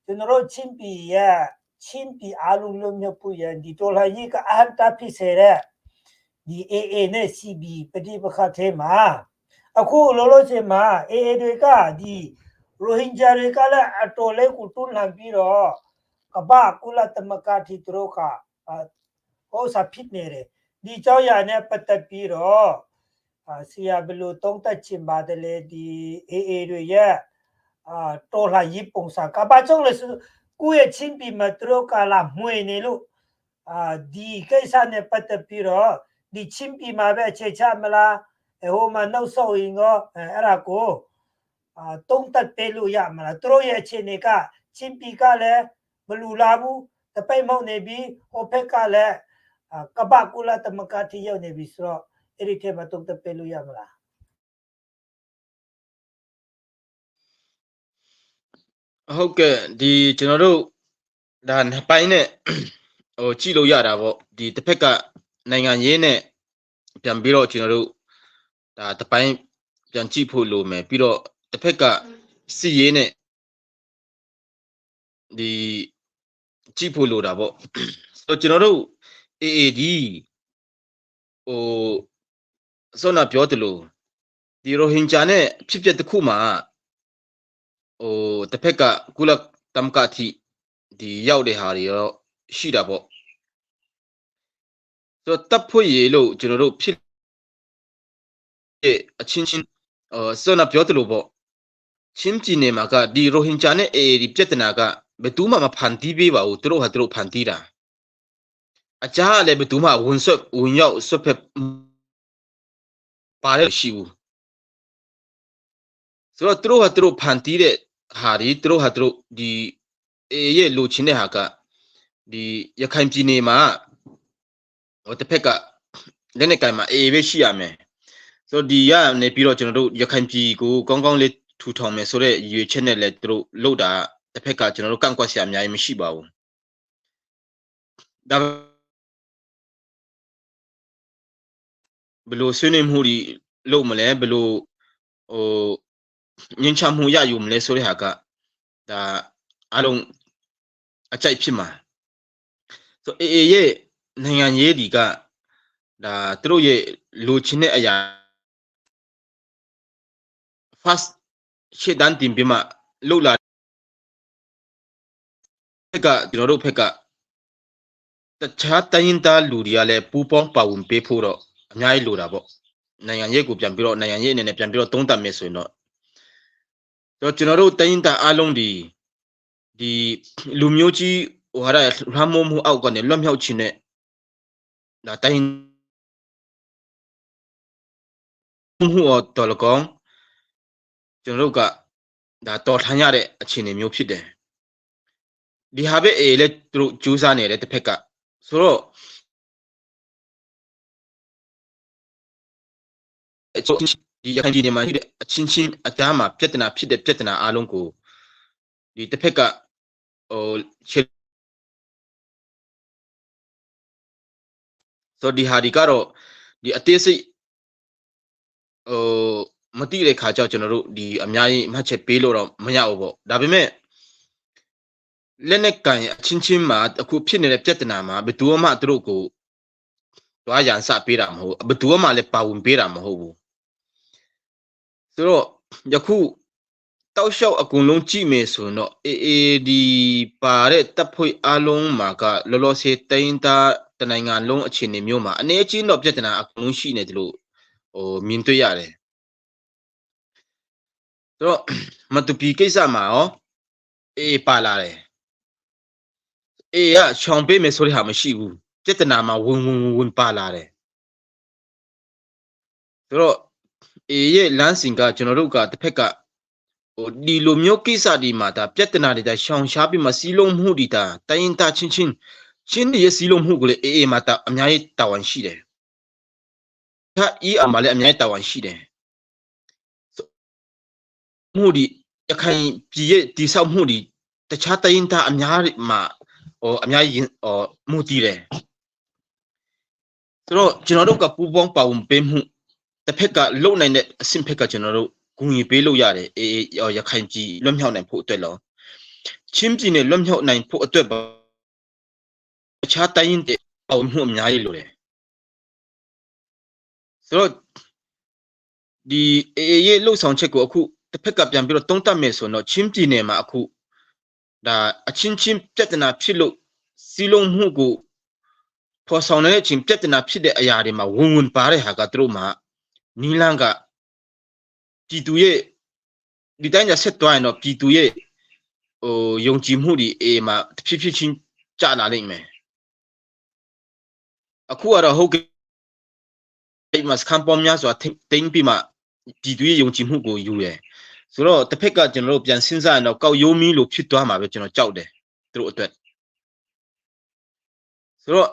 [SPEAKER 1] ကျွန်တော်တို့ချင်းပြည်အားလုံးလုံးမြတ်ဖို့ရဒီတော်လှန်ရေးကအဟံတာဖြစ်စေတဲ့ဒီ AA နဲ့ CB ပဋိပက္ခထဲမှာအခုလောလောဆယ်မှာ AA တွေကဒီရိုဟင်ဂျာတွေကလည်းအတော်လေးကိုတွန်းလှန်ပြီးတော့ကမ္ဘာကုလသမဂ္ဂထိသူတို့ကဟောစာဖြစ်နေတယ်ဒီเจ้าရနဲ့ပတ်သက်ပြီးတော့ဆရာဘယ်လိုတုံးတက်ချင်ပါတယ်လေဒီ AA တွေရဲ့တော်လှန်ရေးပုံစံကဘာကြောင့်လဲဆိုကိုယ့်ရဲ့ချင်းပြည်မှာသူတို့ကလာမှွေနေလို့ဒီကိစ္စနဲ့ပတ်သက်ပြီးတော့ဒီချင်းပြည်မှာပဲအခြေချမလားဟိုမှာနှုတ်ဆောက်ရင်တော့အဲ့ဒါကိုတုံးတက်ပေးလို့ရမလားသူတို့ရဲ့အခြေအနေကချင်းပြည်ကလည်းမလူလာဘူးတပိတ်မောက်နေပြီးဟိုဘက်ကလည်းကမ္ဘာကုလသမဂ္ဂထိရောက်နေပြီဆိုတော့အဲ့ဒီထဲမှာတုံးတက်ပေးလို့ရမလား
[SPEAKER 2] ဟုတ်ကဲ့ဒီကျွန်တော်တို့ဒါနှစ်ပိုင်းနဲ့ဟိုကြည့်လို့ရတာပေါ့ဒီတစ်ဖက်ကနိုင်ငံရေးနဲ့ပြန်ပြီးတော့ကျွန်တော်တို့ဒါတစ်ပိုင်းပြန်ကြည့်ဖို့လိုမယ်ပြီးတော့တစ်ဖက်ကစစ်ရေးနဲ့ဒီကြည့်ဖို့လိုတာပေါ့ဆိုတော့ကျွန်တော်တို့ AAD ဟိုစောနာပြောတယ်လို့ဒီရိုဟင်ဂျာနဲ့ဖြစ်ပျက်တစ်ခုမှာဟိုတစ်ဖက်ကကုလသမဂ္ဂထိဒီရောက်တဲ့ဟာတွေရောရှိတာပေါ့ဆိုတော့တပ်ဖွဲ့ရေလို့ကျွန်တော်တို့ဖြစ်အချင်းချင်းစောနာပြောတယ်လို့ပေါ့ ချင်းပြည်နယ်မှာကဒီရိုဟင်ဂျာနဲ့အေဒီပြဿနာကဘယ်သူမှမဖန်တီးပေးပါဘူးသူတို့ဟာသူတို့ဖန်တီးတာအကြားကလည်းဘယ်သူမှဝင်ရောက်ဆွတ်ဖက်ပါတယ်ရှိဘူးဆိုတော့သူတို့ဟာသူတို့ဖန်တီးတဲ့ဟာဒီသူတို့ဟာသူတို့ဒီအေရဲ့လိုချင်တဲ့ဟာကဒီရခိုင်ပြည်နယ်မှာဟိုတစ်ဖက်ကလက်နဲ့ကင်မှာအေပဲရှိရမယ်ဆိုတော့ဒီကနေပြီးတော့ကျွန်တော်တို့ရခိုင်ပြည်ကိုကောင်းကောင်းလေးထူထောင်မယ်ဆိုတော့ရွေချက်နဲ့လည်းသူတို့လုပ်တာတစ်ဖက်ကကျွန်တော်တို့ကန့်ကွက်စရာအများကြီးမရှိပါဘူးဒါဘယ်လိုဆွေးနွေးမှုတွေလုပ်မလဲဘယ်လိုဟိုငင်းချမှုရယူမလဲဆိုတဲ့ဟာကဒါအားလုံးအကြိုက်ဖြစ်မှာဆိုအေရဲ့နိုင်ငံရေးဒီကဒါသူတို့ရဲ့လိုချင်တဲ့အရာ first ရှေ့တန်းတင်ပြီးမှလှုပ်လာဖက်ကကျွန်တော်တို့ဖက်ကတခြားတိုင်းသားလူတွေကလည်းပူပေါင်းပါဝင်ပေးဖို့တော့အများကြီးလိုတာပေါ့နိုင်ငံရေးကိုပြန်ပြီးတော့နိုင်ငံရေးအနေနဲ့ပြန်ပြီးတော့သုံးသပ်မယ်ဆိုရင်တော့ကျွန်တော်တို့တိုင်းသားအားလုံးဒီလူမျိုးကြီးဟိုဟာရလွှမ်းမိုးမှုအောက်ကနေလွတ်မြောက်ခြင်းနဲ့ဒါတိုင်းမှုတော်လကောင်းကျွန်တော်တို့ကဒါတော်ထမ်းရတဲ့အခြေအနေမျိုးဖြစ်တယ်ဒီဟာပဲအေးလေသူတို့ကြိုးစားနေတဲ့တစ်ဖက်ကဆိုတော့ဒီရခိုင်ပြည်နယ်မှာရှိတဲ့အချင်းချင်းအတားမှာပြဿနာဖြစ်တဲ့ပြဿနာအားလုံးကိုဒီတစ်ဖက်ကဟိုဆိုဒီဟာဒီကတော့ဒီအသေးစိတ်ဟိုမတိတဲ့ခါကြောင့်ကျွန်တော်တို့ဒီအများကြီးမှတ်ချက်ပေးလို့တော့မရဘူးပေါ့ဒါပေမဲ့လက်နဲ့ကန်အချင်းချင်းမှာအခုဖြစ်နေတဲ့ပြဿနာမှာဘယ်သူမှသူတို့ကိုတွားရန်စပေးတာမဟုတ်ဘယ်သူမှလည်းပါဝင်ပေးတာမဟုတ်ဘူးဆိုတော့ယခုတောက်လျှောက်အကုန်လုံးကြည့်မယ်ဆိုတော့အေဒီပါတဲ့တပ်ဖွဲ့အားလုံးမှာကလောလောဆယ်တိုင်းသားတနိုင်ငံလုံးအခြေအနေမျိုးမှာအနေချင်းတော့ပြဿနာအကုန်လုံးရှိနေတယ်လို့ဟိုမြင်တွေ့ရတယ်ဆိုတော့မတူပီကိစ္စမှာရောအေးပါလာတယ်အေးကချောင်ပေးမယ်ဆိုတဲ့ဟာမရှိဘူးပြဿနာမှာဝင်ပါလာတယ်ဆိုတော့အေးရဲ့လမ်းစဉ်ကကျွန်တော်တို့ကတစ်ဖက်ကဟိုဒီလိုမျိုးကိစ္စဒီမှာဒါပြဿနာတွေဒါရှောင်ရှားပြီးမှစီးလုံးမှုဒီဒါတိုင်းသားချင်းတွေရဲ့စီးလုံးမှုကိုလည်းအေးမှာတာအများကြီးတာဝန်ရှိတယ်ဒါအေးအမှလည်းအများကြီးတာဝန်ရှိတယ်မှုဒီရခိုင်ပြည်ရဲ့တိဆောက်မှုဒီတခြားတိုင်းသားအများမှာဟိုအများကြီးဟိုမှုတည်တယ်ဆိုတော့ကျွန်တော်တို့ကပူပေါင်းပါဝင်ပေးမှုတစ်ဖက်ကလုံနိုင်တဲ့အဆင့်ဖက်ကကျွန်တော်တို့ဂုဏ်ယူပေးလို့ရတယ်အေးရခိုင်ပြည်လွတ်မြောက်နိုင်ဖို့အတွက်လောချင်းပြည်နယ်လွတ်မြောက်နိုင်ဖို့အတွက်ပါတခြားတိုင်းတဲ့ပါဝင်မှုအများကြီးလိုတယ်ဆိုတော့ဒီအေးရဲ့လှုပ်ဆောင်ချက်ကိုအခုတစ်ဖက်ကပြန်ပြီးတော့တုံးတက်မယ်ဆိုတော့ချင်းပြည်နယ်မှာအခုဒါအချင်းချင်းပြဿနာဖြစ်လို့စီလုံးမှုကိုဖော်ဆောင်တဲ့အချင်းပြဿနာဖြစ်တဲ့အရာတွေမှာဝင်ပါတဲ့ဟာကသူတို့မှာနီလန်းကပြည်သူရဲ့ဒီတိုင်းကျဆက်သွားရင်တော့ပြည်သူရဲ့ဟိုယုံကြည်မှုတွေအေးမှာဖြည်းဖြည်းချင်းကျလာနိုင်မယ်အခုကတော့ဟုတ်ကဲ့ဒီမှာစကမ်ပေါ်များဆိုတာတင်းပြီးမှပြည်သူရဲ့ယုံကြည်မှုကိုယူရယ်ဆိုတော့တစ်ဖက်ကကျွန်တော်တို့ပြန်စဉ်းစားရင်တော့ကောက်ရိုးမီးလို့ဖြစ်သွားမှာပဲကျွန်တော်ကြောက်တယ်သူတို့အတွက်ဆိုတော့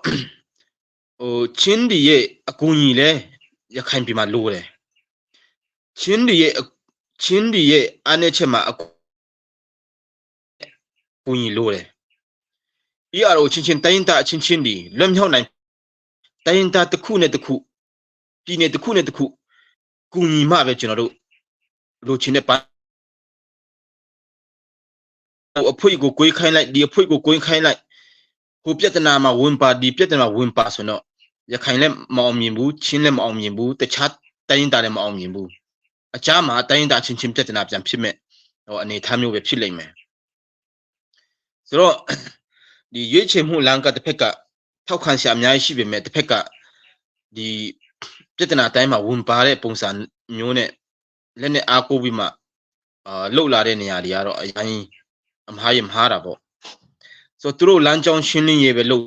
[SPEAKER 2] ဟိုချင်းဒီရဲ့အကူအညီလဲရခိုင်ပြည်မှာလိုတယ်ချင်းဒီရဲ့အနေချက်မှာအကူအညီလိုတယ်ERO ချင်းတိုင်းတာချင်းဒီလွတ်မြောက်နိုင်တိုင်းတာတစ်ခုနဲ့တစ်ခုပြည်နယ်တစ်ခုနဲ့တစ်ခုကူညီမှပဲကျွန်တော်တို့လိုချင်တဲ့ပါအဖွေကိုကိုယ်ခိုင်းလိုက်ဒီအဖွေကိုကိုယ်ခိုင်းလိုက်ဟိုပြဿနာမှာဝင်ပါဒီပြဿနာဝင်ပါဆိုတော့ရခိုင်လည်းမအောင်မြင်ဘူးချင်းလည်းမအောင်မြင်ဘူးတခြားတိုင်းတာလည်းမအောင်မြင်ဘူးအချားမှာတိုင်းတာချင်းပြဿနာပြန်ဖြစ်မဲ့ဟိုအနေထားမျိုးပဲဖြစ်လိမ့်မယ်ဆိုတော့ဒီရွေးချယ်မှုလမ်းကတစ်ဖက်ကထောက်ခံရှာအများကြီးရှိပေမဲ့တစ်ဖက်ကဒီပြဿနာတိုင်းမှာဝင်ပါတဲ့ပုံစံမျိုးနဲ့လက်နဲ့အားကိုးပြီးမှ လှုပ်လာတဲ့နေရာတွေကတော့အရင်အမှားရမှားတာပေါ့ဆိုတော့သူတို့လမ်းကြောင်းရှင်းလင်းရေးပဲလုပ်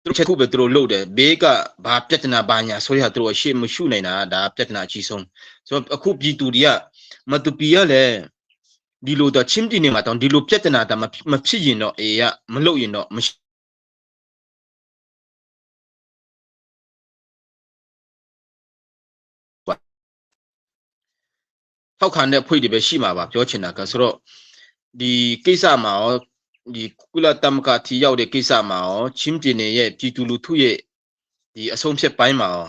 [SPEAKER 2] သူတို့ချက်ခုပဲသူတို့လုပ်တယ်ဘေးကဘာပြဿနာဘာညာဆိုရသူတို့ရှေ့မရှုနိုင်တာဒါပြဿနာအကြီးဆုံးဆိုတော့အခုပြည်သူတွေကမတူပီရလဲဒီလိုတော့ချင်းပြည်နယ်မှာတော့ဒီလိုပြဿနာတာမဖြစ်ရင်တော့အေးရမလုပ်ရင်တော့မရှိထောက်ခံတဲ့ဖွဲ့တွေပဲရှိမှာပါပြောချင်တာကဆိုတော့ဒီကိစ္စမှာရောဒီကုလသမဂ္ဂထီရောက်တဲ့ကိစ္စမှာရောချင်းပြည်နယ်ရဲ့ပြည်သူလူထုရဲ့ဒီအဆုံးဖြတ်ပိုင်းမှာရော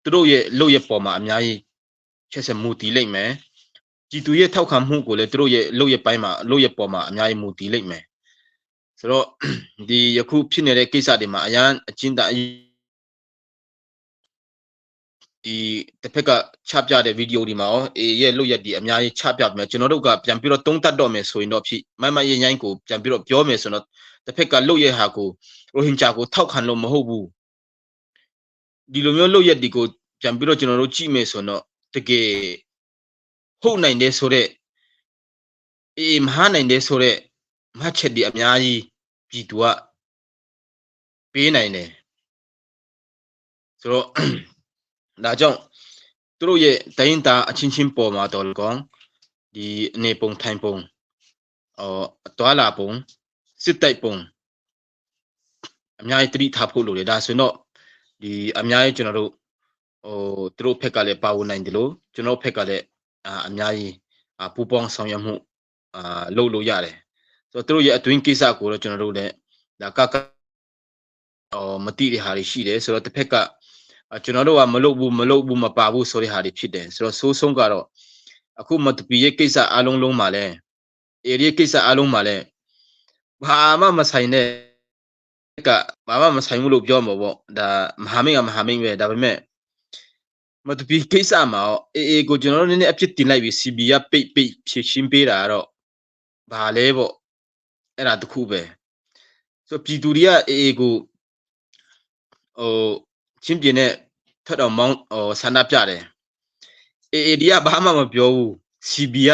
[SPEAKER 2] သူတို့ရဲ့လုပ်ရပေါ်မှာအများကြီးချက်ဆက်မှုတည်လိမ့်မယ်ပြည်သူရဲ့ထောက်ခံမှုကိုလည်းသူတို့ရဲ့လုပ်ရပိုင်းမှာလုပ်ရပေါ်မှာအများကြီးမှုတည်လိမ့်မယ်ဆိုတော့ဒီယခုဖြစ်နေတဲ့ကိစ္စတွေမှာအရန်အချင်းတန်ဒီတစ်ဖက်ကချပြတဲ့ဗီဒီယိုဒီမှာရောအေရဲ့လုပ်ရက်ဒီအများကြီးချပြမယ်ကျွန်တော်တို့ကပြန်ပြီးတော့တုံးတက်တော့မယ်ဆိုရင်တော့ဖြစ်မမရင်ရင်ကိုပြန်ပြီးတော့ပြောမယ်ဆိုတော့တစ်ဖက်ကလုပ်ရက်ဟာကိုရိုဟင်ဂျာကိုထောက်ခံလို့မဟုတ်ဘူးဒီလိုမျိုးလုပ်ရက်ဒီကိုပြန်ပြီးတော့ကျွန်တော်တို့ကြည့်မယ်ဆိုတော့တကယ်ဟုတ်နိုင်တယ်ဆိုတော့အေမဟာနိုင်တယ်ဆိုတော့မှတ်ချက်ဒီအများကြီးပြည်သူကပေးနိုင်တယ်ဆိုတော့ဒါကြောင့်သူတို့ရဲ့တိုင်းတာအချင်းချင်းပေါ်မှာတော့ကောင်းဒီအနေပုံထိုင်ပုံတွာလာပုံစစ်တိုက်ပုံအများကြီးတတိထားဖို့လိုတယ်ဒါဆိုရင်တော့ဒီအများကြီးကျွန်တော်တို့သူတို့ဖက်ကလည်းပါဝင်နိုင်တယ်လို့ကျွန်တော်ဖက်ကလည်းအများကြီးပူပေါင်းဆောင်ရွက်မှုလုပ်လို့ရတယ်ဆိုတော့သူတို့ရဲ့အတွင်းကိစ္စကိုတော့ကျွန်တော်တို့လည်းဒါကမတိတဲ့ဟာတွေရှိတယ်ဆိုတော့တစ်ဖက်ကကျွန်တော်တို့ကမလုပ်ဘူးမပါဘူးဆိုတဲ့ဟာတွေဖြစ်တယ်ဆိုတော့ဆိုးဆုံးကတော့အခုမတူပီရဲ့ကိစ္စအလုံးလုံးမှာလဲအေရီကိစ္စအလုံးမှာလဲဘာမှမဆိုင်တဲ့ကဘာမှမဆိုင်ဘူးလို့ပြောမှာပေါ့ဒါမဟာမိတ်ကမဟာမိတ်ပဲဒါပေမဲ့မတူပီကိစ္စမှာအေကိုကျွန်တော်တို့နည်းနည်းအဖြစ်တင်လိုက်ပြီး CB ကပိတ်ဖြည့်ရှင်းပေးတာကတော့ဘာလဲပေါ့အဲ့ဒါတခုပဲဆိုပြည်သူတွေကအေကိုချင်းပြင်းနဲ့ထွက်တော်မောင်းဆန္ဒပြတယ်အေဒီကဘာမှမပြောဘူး CB က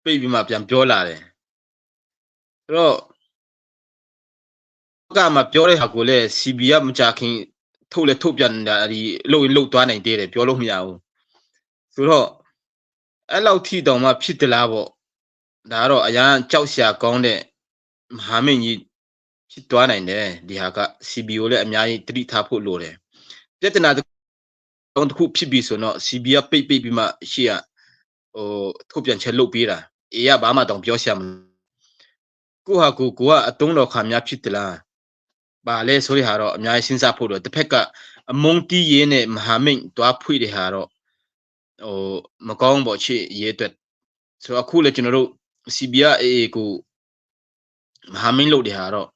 [SPEAKER 2] ပိတ်ပြီးမှပြန်ပြောလာတယ်ဆိုတော့ကမှပြောတဲ့ဟာကိုလည်း CB ကမကြခင်ထုတ်ပြန်တာဒီလှုပ်သွားနိုင်သေးတယ်ပြောလို့မရဘူးဆိုတော့အဲ့လောက်ထိတောင်မှဖြစ်သလားပေါ့ဒါကတော့အရန်ကြောက်စရာကောင်းတဲ့မဟာမင်းကြီးဖြစ်သွားနိုင်တယ်ဒီဟာက CB ကိုလည်းအများကြီးတတိထားဖို့လိုတယ်ပြဿနာတစ်ခုဖြစ်ပြီဆိုတော့ CB ကပိတ်ပြီးမှရှေ့ကထုတ်ပြန်ချက်လုပ်ပေးတာအေးကဘာမှတောင်ပြောစရာမကိုဟာကိုကအတုံးတော်ခံများဖြစ်သလားဘာလဲဆိုတဲ့ဟာတော့အများကြီးစဉ်းစားဖို့တော့တစ်ဖက်ကအမုန်းတီးရေးနဲ့မဟာမိတ်တွားဖွေတဲ့ဟာတော့မကောင်းပေါ့ချစ်ရေးအတွက်ဆိုတော့အခုလည်းကျွန်တော်တို့ CBA ကိုမဟာမိတ်လို့တဲ့ဟာတော့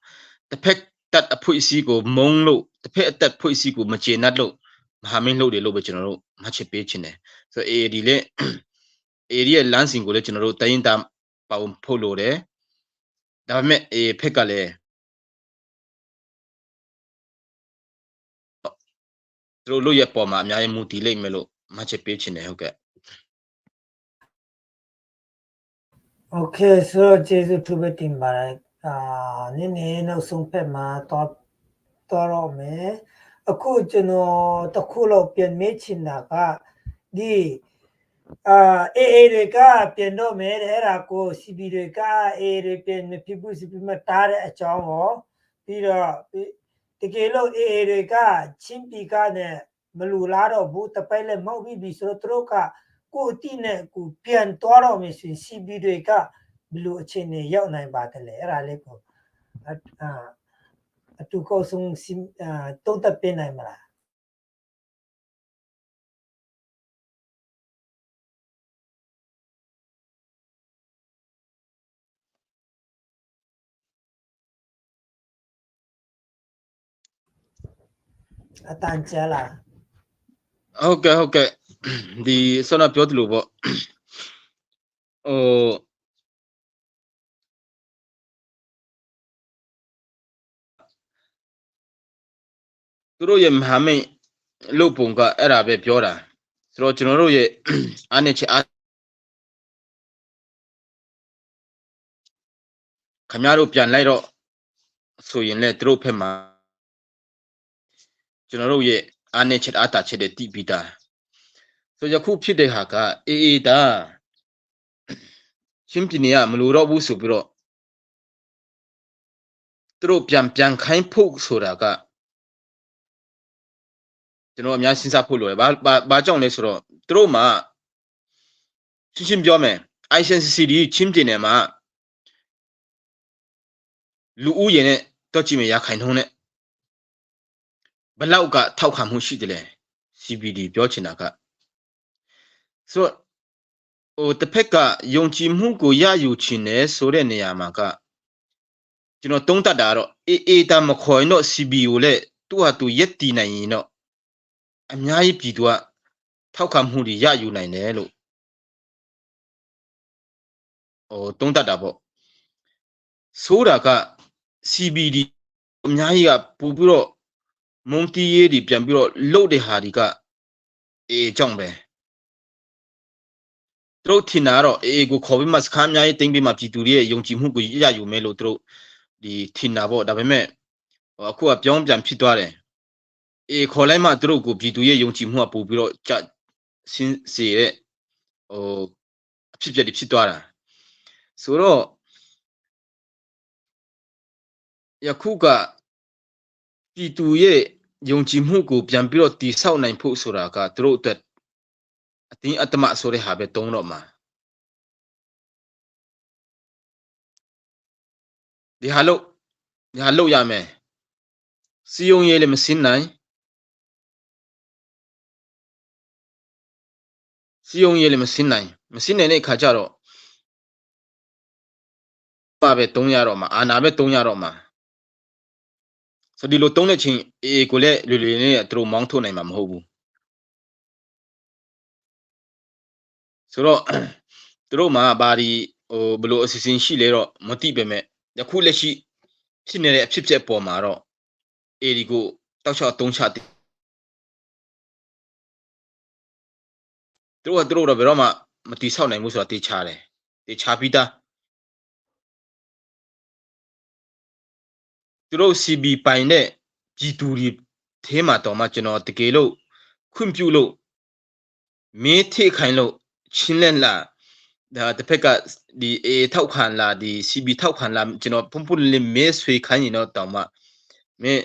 [SPEAKER 2] တစ်ဖက်တက်အဖွေအစည်းကိုမုံလို့တစ်ဖက်အတက်ဖွေအစည်းကိုမကျေနပ်လို့မဟာမိတ်လို့တယ်လို့ပဲကျွန်တော်တို့မှတ်ချက်ပေးချင်တယ်ဆိုတော့ AD လည်း AD ရဲ့လမ်းစဉ်ကိုလည်းကျွန်တော်တို့တိုင်းတာပေါင်းဖို့လိုတယ်ဒါပေမဲ့ဖက်ကလည်းသူတို့လို့ရပေါ်မှာအများကြီးမူတည်လိမ့်မယ်လို့မှတ်ချက်ပေးချင်တယ်ဟုတ်ကဲ့
[SPEAKER 1] Okay ဆိုတော့ကျေးဇူးသူပဲတင်ပါတယ်နည်းနည်းနောက်ဆုံးဖက်မှာတော့တော့မယ်အခုကျွန်တော်တခုလောက်ပြန်မေးချင်တာကဒီAA တွေကပြန်တော့မယ်တဲ့အဲ့ဒါကို CB တွေက AA တွေပြန်မဖြစ်ဘူး CB မတားတဲ့အကြောင်းရောပြီးတော့တကယ်လို့ AA တွေကချင်းပြည်ကနဲ့မလူလားတော့ဘူးတပိုက်လည်းမဟုတ်ပြီဆိုတော့သူတို့ကကိုအတိနဲ့ကိုပြန်သွားတော့မယ်ဆိုရင် CB တွေကဘယ်လိုအခြေအနေရောက်နိုင်ပါတယ်လဲအဲ့ဒါလေးကိုအတူကောဆုံးတုံးသက်ပေးနိုင်မလားအတန်ကြာလား
[SPEAKER 2] ဟုတ်ကဲ့ဒီဆောနာပြောသလိုပေါ့သူတို့ရဲ့မဟာမိတ်လုတ်ပုံကအဲ့ဒါပဲပြောတာဆို ဆိုတော့ကျွန်တော်တို့ရဲ့အားနဲ့ချက်အားခင်ဗျားတို့ပြန်လိုက်တော့ဆိုရင်လည်းသူတို့ဖက်မှာကျွန်တော်တို့ရဲ့အားနဲ့ချက်အားတာချက်တဲ့တိပိတာဆိုယခုဖြစ်တဲ့ဟာကအေးတာချင်းပြည်နယ်ကမလို့တော့ဘူးဆိုပြီးတော့သူတို့ပြန်ခိုင်းဖို့ဆိုတာကကျွန်တော်အများစဉ်းစားဖို့လိုတယ်ဘာကြောင့်လဲဆိုတော့သူတို့မှာရှင်းပြောမယ် ICCD ချင်းပြည်နယ်မှာလူဦးရေနဲ့တော့ကြည့်မယ်ရခိုင်နှုန်းနဲ့ဘလောက်ကထောက်ခံမှုရှိတယ်လေ CBD ပြောချင်တာကဆိုတော့တစ်ဖက်ကယုံကြည်မှုကိုရယူချင်တယ်ဆိုတဲ့နေရာမှာကကျွန်တော်သုံးတတ်တာတော့အေးတာမခေါ်ရင်တော့ CB ကိုလည်းသူ့ဟာသူရက်တည်နိုင်ရင်တော့အများကြီးပြည်သူကထောက်ခံမှုတွေရယူနိုင်တယ်လို့သုံးတတ်တာပေါ့ဆိုတာက CBD အများကြီးကပို့ပြီးတော့မုံတီးရေးတွေပြန်ပြီးတော့လှုပ်တဲ့ဟာတွေကကြောင့်ပဲသူတို့ထင်တာတော့ကိုခေါ်ပြီးမှစခန်းအများကြီးတင်းပြီးမှပြည်သူတွေရဲ့ယုံကြည်မှုကိုရယူမယ်လို့သူတို့ဒီထင်တာပေါ့ဒါပေမဲ့အခုကပြောင်းပြန်ဖြစ်သွားတယ်ခေါ်လိုက်မှသူတို့ကိုပြည်သူရဲ့ယုံကြည်မှုကပို့ပြီးတော့စင်းစေတဲ့အဖြစ်ပြက်တွေဖြစ်သွားတာဆိုတော့ယခုကပြည်သူရဲ့ယုံကြည်မှုကိုပြန်ပြီးတော့တည်ဆောက်နိုင်ဖို့ဆိုတာကသူတို့အတွက်အတင်းအတ္တမဆိုတဲ့ဟာပဲတုံးတော့မှာဒီဟာလို့ရမယ်စီယုံရေးလည်းမစင်းနိုင်စီယုံရေးလည်းမစင်းနိုင်တဲ့အခါကျတော့ပါပဲတုံးရတော့မှာအာနာပဲတုံးရတော့မှာဆိုဒီလိုတုံးတဲ့ချင်းကိုလည်းလွယ်နဲ့သူတို့မောင်းထုတ်နိုင်မှာမဟုတ်ဘူးဆိုတော့သူတို့မှာဘာဒီဘလို့အစီအစဉ်ရှိလဲတော့မသိပေမဲ့ယခုလက်ရှိဖြစ်နေတဲ့အဖြစ်ပြက်ပေါ်မှာတော့ဒီကိုတောက်ချောက်တုံးချတယ်သူတို့တော့ဘယ်တော့မှမတိဆောက်နိုင်ဘူးဆိုတာတေချာတယ်တေချာပြီးသားသူတို့ CB ပိုင်တဲ့ပြည်သူတွေထဲမှာတော့မှကျွန်တော်တကယ်လို့ခွင့်ပြုလို့မင်းထိခိုင်လို့ချင်းလက်လာဒါတစ်ဖက်ကဒီထောက်ခံလာဒီ CB ထောက်ခံလာကျွန်တော်ပုံလေးမဲဆွေခိုင်းရင်တော့တောင်မှမင်း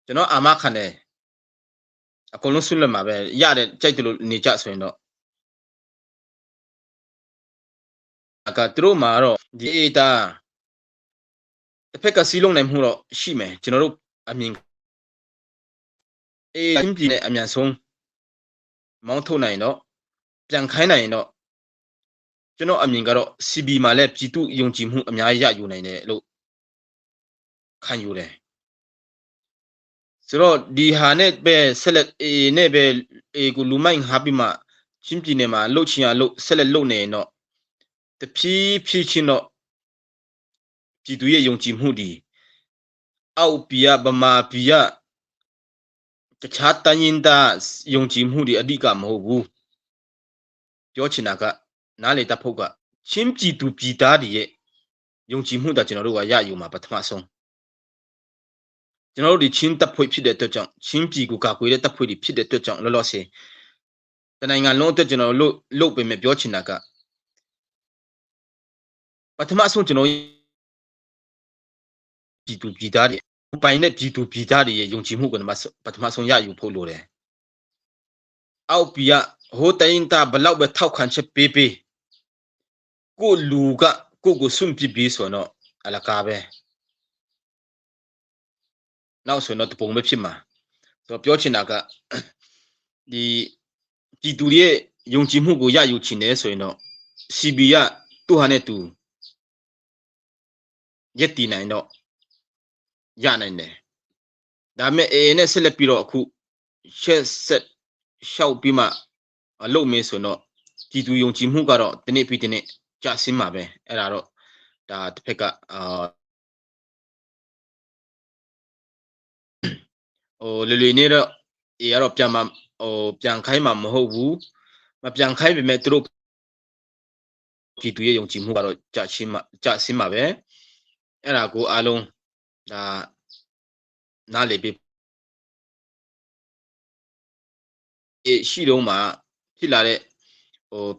[SPEAKER 2] ကျွန်တော်အာမခံတယ်အကုန်လုံးဆွလွတ်မှာပဲရတယ်ကြိုက်တယ်လို့နေကြဆိုရင်တော့ကသူတို့မှာတော့ဒီတာတစ်ဖက်ကစီးလုံးနိုင်မှုတော့ရှိမယ်ကျွန်တော်တို့အမြင်ချင်းပြည်နဲ့အမြန်ဆုံးမောင်းထုတ်နိုင်တော့ပြန်ခိုင်းနိုင်ရင်တော့ကျွန်တော်အမြင်ကတော့ CB မှာလည်းပြည်သူယုံကြည်မှုအများကြီးရယူနိုင်တယ်လို့ခံယူတယ်ဆိုတော့ဒီဟာနဲ့ပဲဆက်လက်နဲ့ပဲကိုလူမိုင်းဟာပြီးမှချင်းပြည်နယ်မှာလှုပ်ချင်ရလို့ဆက်လက်လှုပ်နေရင်တော့တဖြည်းဖြည်းချင်းတော့ပြည်သူရဲ့ယုံကြည်မှုဒီအောက်ပြည်ဗမာပြည်တခြားတိုင်းရင်းသားယုံကြည်မှုဒီအဓိကမဟုတ်ဘူးပြောချင်တာကနားလေတတ်ဖို့ကချင်းပြည်သူပြည်သားတွေရဲ့ယုံကြည်မှုတာကျွန်တော်တို့ကရယူမှာပထမဆုံးကျွန်တော်တို့ဒီချင်းတပ်ဖွဲ့ဖြစ်တဲ့အတွက်ကြောင့်ချင်းပြည်ကိုကာကွယ်တဲ့တပ်ဖွဲ့တွေဖြစ်တဲ့အတွက်ကြောင့်လောလောဆယ်တနိုင်ငံလုံးအတွက်ကျွန်တော်တို့လုတ်ပေမဲ့ပြောချင်တာကပထမဆုံးကျွန်တော်ပြည်သူပြည်သားတွေပိုင်တဲ့ပြည်သူပြည်သားတွေရဲ့ယုံကြည်မှုကိုပထမဆုံးရယူဖို့လိုတယ်အောက်ပြည်ဟိုတိုင်းတာဘလောက်ပဲထောက်ခံချက်ပေးကိုလူကကိုစွန့်ပစ်ပြီးဆိုတော့အလကားပဲနောက်ဆိုတော့တပုံပဲဖြစ်မှာဆိုတော့ပြောချင်တာကဒီပြည်သူရဲ့ယုံကြည်မှုကိုရယူချင်တယ်ဆိုရင်တော့ CB ကသူ့ဟာနဲ့သူရက်တည်နိုင်တော့ရနိုင်တယ်ဒါပေမဲ့နဲ့ဆက်လက်ပြီးတော့အခုရှက်ဆက်ရှောက်ပြီးမှအလုပ်မေးဆိုတော့ပြည်သူယုံကြည်မှုကတော့ဒီနေ့ပြီးဒီနေ့ကျဆင်းမှာပဲအဲ့ဒါတော့ဒါတစ်ဖက်ကလွယ်လွယ်နဲ့တော့ အေကတော့ပြန်မှာပြန်ခိုင်းမှာမဟုတ်ဘူးမပြန်ခိုင်းပေမဲ့သူတို့ပြည်သူရဲ့ယုံကြည်မှုကတော့ကြာဆင်းမှာပဲအဲ့ဒါကိုအားလုံးဒါနားလေပြီးရှိတော့မှဖြစ်လာတဲ့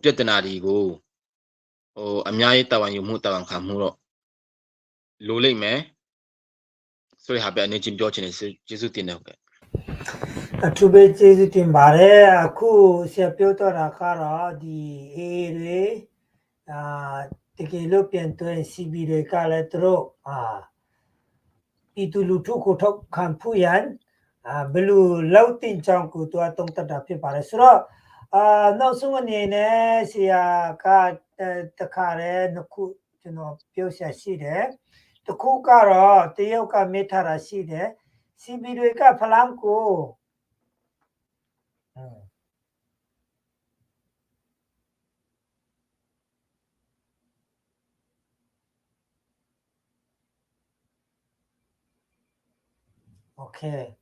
[SPEAKER 2] ပြဿနာတွေကိုအများကြီးတာဝန်ယူမှုတာဝန်ခံမှုတော့လိုလိမ့်မယ်ဆိုရဟာပဲအနေချင်းပြောချင်တယ်ကျေးဇူးတင်တယ်ဟုတ်ကဲ့
[SPEAKER 1] အထူးပဲကျေးဇူးတင်ပါတယ်အခုဆရာပြောတော့တာကတော့ဒီအေးတွေတကယ်လို့ပြန်သွင်း CB တွေကလည်းသူတို့ပြည်သူလူထုကိုထောက်ခံဖို့ရန်ဘယ်လိုလောက်တင်ကြောင်းကိုသူအတုံးတက်တာဖြစ်ပါတယ်ဆိုတော့နောက်ဆုံးအနေနဲ့ဆရာကတခါရဲနှစ်ခုကျွန်တော်ပြောဆရာရှိတယ်တခုကတော့တရုတ်ကမေးထားတာရှိတယ် CB တွေကဖလန်းကိုOkay.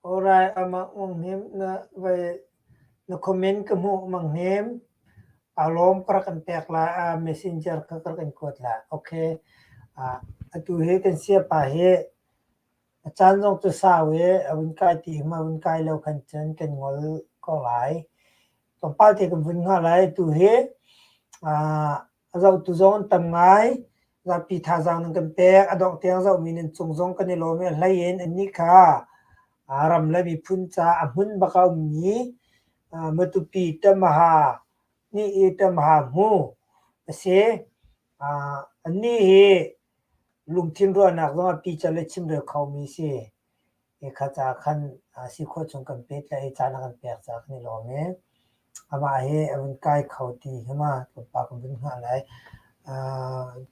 [SPEAKER 1] Alright, manghem na comment ka mo manghem. Alom karakan pek la messenger ka karakan kot la. Okay. Atu he kan sia pa he. Chan jong tu sa we awin kai ti ma awin kai lo kan chen kan ngol ko lai. To pa ti kan vun nga lai tu he. Azau tu zon tam ngai. Ra pi tha zang nang kan pek adok tiang zau minin chung zong kan ni lo me lai yen an ni kha. Aram la bi phun cha amun bakaw mi matupi tamaha ni tamaha mu ase ani he lungtin ro nak lo pi chale chim re khaw mi se e khacha khan si kho chung kan pe la e chana kan pek cha ni lo me ama he avun kai khaw ti hama pa kan bin ha lai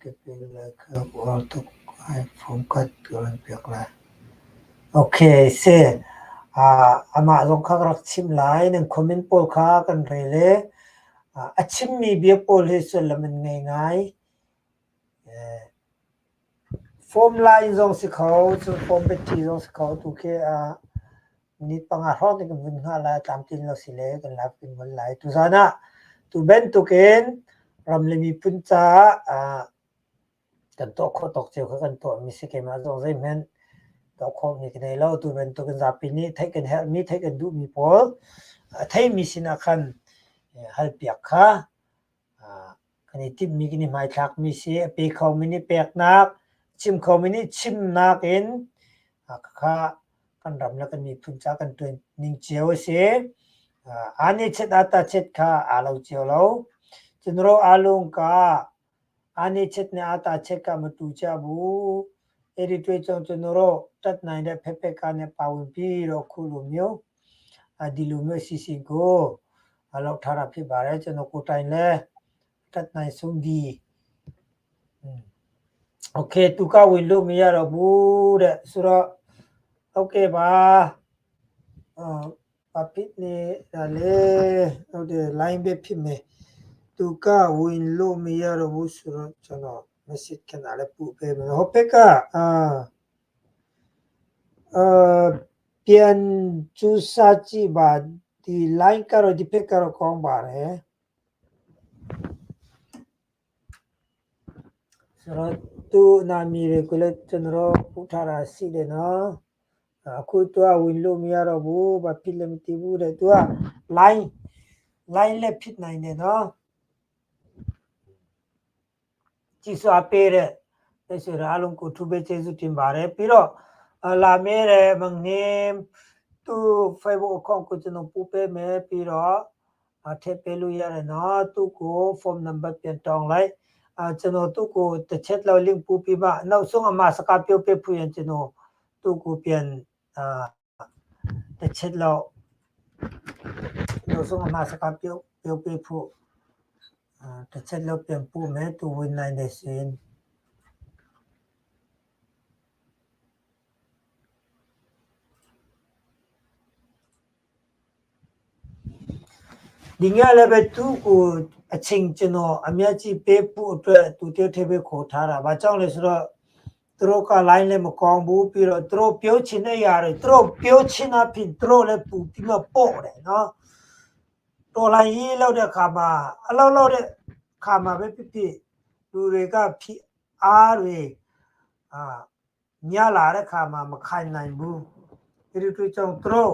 [SPEAKER 1] ke pe la kha wa to ai phom kat kan pek la Okay, se ama zong kha rak chim lai nang comment pol kha kan rele achim mi bia pol he so laman ngai ngai form line zong si khau so form beti zong si khau tu ke minit panga ro ni kan vun nga la tam tin lo si le kan la pin mon lai tu sana tu ben tu ken ram le mi pun cha kan to kho tok cheu kha kan to mi se ke ma zong zai men to kho mi ke nei lo tu ben tu kan za pin ni thai kan help me thai kan du mi pol thai mi sina khan help yak kha kan ni tip mi ni mai thak mi se pe kho mi ni pek nak chim kho mi ni chim nak in kha kan ram la kan mi phun cha kan tuen ning cheu se ani chet ata chet kha alo cheu lo chinro alung ka ani chet ne ata chet ka ma tu cha bu eri twe chong chinro tat nai de phe ka ne pawin pi ro khu lu myo di lu myo si si ko alo thara phi ba re chino ko tai le tat nai sung di Okay tu ka win lu mi ya ro bu de so ro Okay ba pa phit ni da le de line be phit me tu ka win lu mi ya ro bu so ro chano message kan ale pu pe me ho pe ka pian chu sa chi ba di line ka ro di pe ka ro kong ba re so ro tu na mi re ko le chen ro pu tha ra si de no aku tu win lu mi ya ro bu ba phit le mi ti bu de tu line le phit nai ne no chi so ape re se ra long ko thu be che su tin ba re pi ro la me re mang ne tu Facebook account ko chno pu pe me pi ro the pe lu ya re no tu ko phone number pen tong lai chno tu ko te chet lo link pu pi ba no sung ama saka pyo pe phu yan chno tu ko pian te chet lo no sung ama saka pyo pe phu te chet lo pian pu me tu win line de sin Dinga le be tu ko aching chno amya chi pe pu tu te the be kho tha ra ba chang le so သူတို့က line လည်းမကောင်းဘူးပြီးတော့သူတို့ပြောချင်တဲ့ຢာတွေသူတို့ပြောချင်တာဖြစ်သူတို့လည်းပူပြီးမှပေါ့တယ်နော်တော်လိုင်းရေးလောက်တဲ့ခါမှာအလောက်လောက်တဲ့ခါမှာပဲဖြစ်ဖြစ်လူတွေကဖြစ်အားတွေညလာတဲ့ခါမှာမခိုင်နိုင်ဘူးဒီလိုကြောင့်သူတို့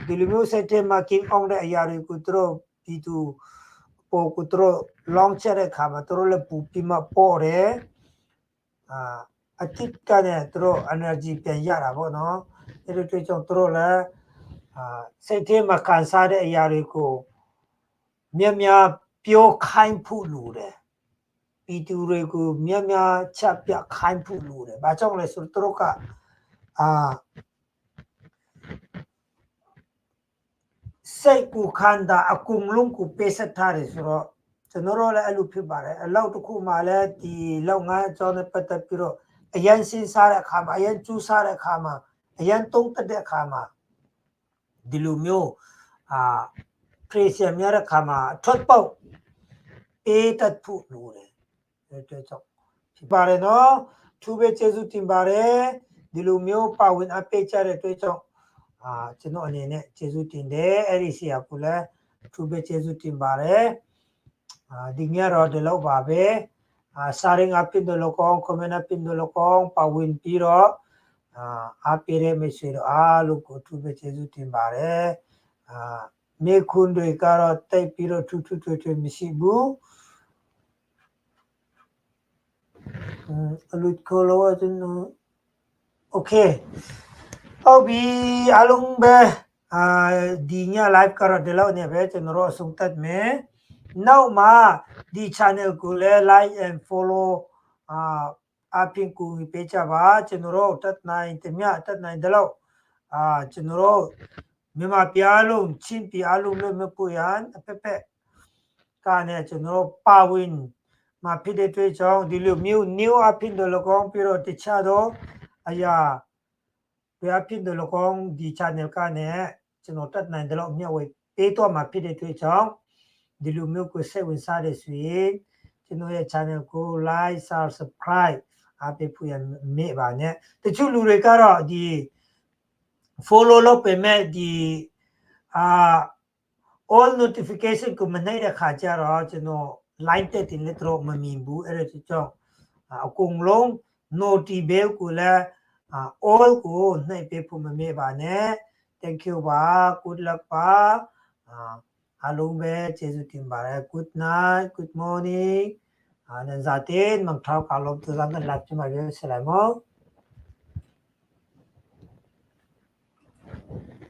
[SPEAKER 1] ဒီလိုမျိုးစိတ်ထဲမှာကင်းအောင်တဲ့အရာတွေကိုသူတို့ဒီသူပို့ကိုသူတို့လောင်းချက်တဲ့ခါမှာသူတို့လည်းပူပြီးမှပေါ့တယ်အတိတ်ကနဲ့သူတို့ energy ပြန်ရတာပေါ့နော်ဒီလိုကြောင့်သူတို့လည်းစိတ်ထဲမှာခံစားတဲ့အရာတွေကိုများပြောခိုင်းဖို့လိုတယ်ပြည်သူတွေကိုများချက်ပြခိုင်းဖို့လိုတယ်ဘာကြောင့်လဲဆိုတော့သူတို့ကစိတ်ကိုခန္ဓာအကုန်လုံးကိုပေးဆက်ထားတယ်ဆိုတော့ကျွန်တော်တို့လည်းအဲ့လိုဖြစ်ပါတယ်အလောက်တစ်ခုမှလည်းဒီလောက်ငါးအကြောင်းနဲ့ပတ်သက်ပြီးတော့အရင်စဉ်းစားတဲ့အခါမှာအရင်ကျူးစားတဲ့အခါမှာအရင်သုံးသက်တဲ့အခါမှာဒီလိုမျိုးpressure များတဲ့အခါမှာထွက်ပေါက်ပေးတတ်ဖို့လိုတယ်တဲ့ကြောင့်ဖြစ်ပါတယ်နော်သူပဲကျေးဇူးတင်ပါတယ်ဒီလိုမျိုးပါဝင်အပေးကြတဲ့အတွက်ကြောင့်ကျွန်တော်အနေနဲ့ကျေးဇူးတင်တယ်အဲ့ဒီဆရာကလည်းသူပဲကျေးဇူးတင်ပါတယ်ဒီညတော့ဒီလောက်ပါပဲစာရင်းအပြည့်တို့လောကောင်း comment အပြည့်တို့လောကောင်းပါဝင်ပြီးတော့အားပေးတဲ့မိတ်ဆွေတို့အားလုံးကိုသူပဲကျေးဇူးတင်ပါတယ်မေခွန်းတွေကတော့တိတ်ပြီးတော့ထူးထွေမရှိဘူးအလူကိုလောကျွန်တော်โอเคဟုတ်ပြီအားလုံးပဲဒီည live ကတော့ဒီလောက်နေပဲကျွန်တော်အဆုံးသတ်မယ်နောက်မှဒီ channel ကိုလည်း like and follow အပြင်ကိုပေးကြပါကျွန်တော်တက်နိုင်တမျှတက်နိုင်တယ်လို့ကျွန်တော်မြန်မာပြည်အလုံးချင်းပြည်အလုံးလည်းမပူရန်အဖက်ဖက်ကနဲ့ကျွန်တော်ပါဝင်မှာဖြစ်တဲ့တွေ့ကြောင်းဒီလိုမျိုး new အပြင်တို့လောကောင်းပြီးတော့တခြားတော့အရာဘယ်အဖြစ်တို့လောကောင်းဒီ channel ကနဲ့ကျွန်တော်တက်နိုင်တယ်လို့မျှဝေပေးတော့မှာဖြစ်တဲ့တွေ့ကြောင်းဒီလိုမျိုးကိုစိတ်ဝင်စားတဲ့ဆိုရင်ကျွန်တော်ရဲ့ channel ကို like subscribe အားပေးဖို့ရမေ့ပါနဲ့တချို့လူတွေကတော့ဒီ follow လုပ်ပေမဲ့ဒီall notification ကိုမနိုင်တဲ့ခါကျတော့ကျွန်တော် line တက်တင်လက်တော့မမြင်ဘူးအဲ့ဒါကြောင့်အကုန်လုံး notification ကိုလည်းall ကိုနိုင်ပေးဖို့မမေ့ပါနဲ့ thank you ပါ good luck ပါအားလုံးပဲကျေးဇူးတင်ပါတယ် good night good morning နန်ဇာတင်မထောက်အလုံးသူဇန်ကလပ်ချင်ပါရဲ့ဆလာမော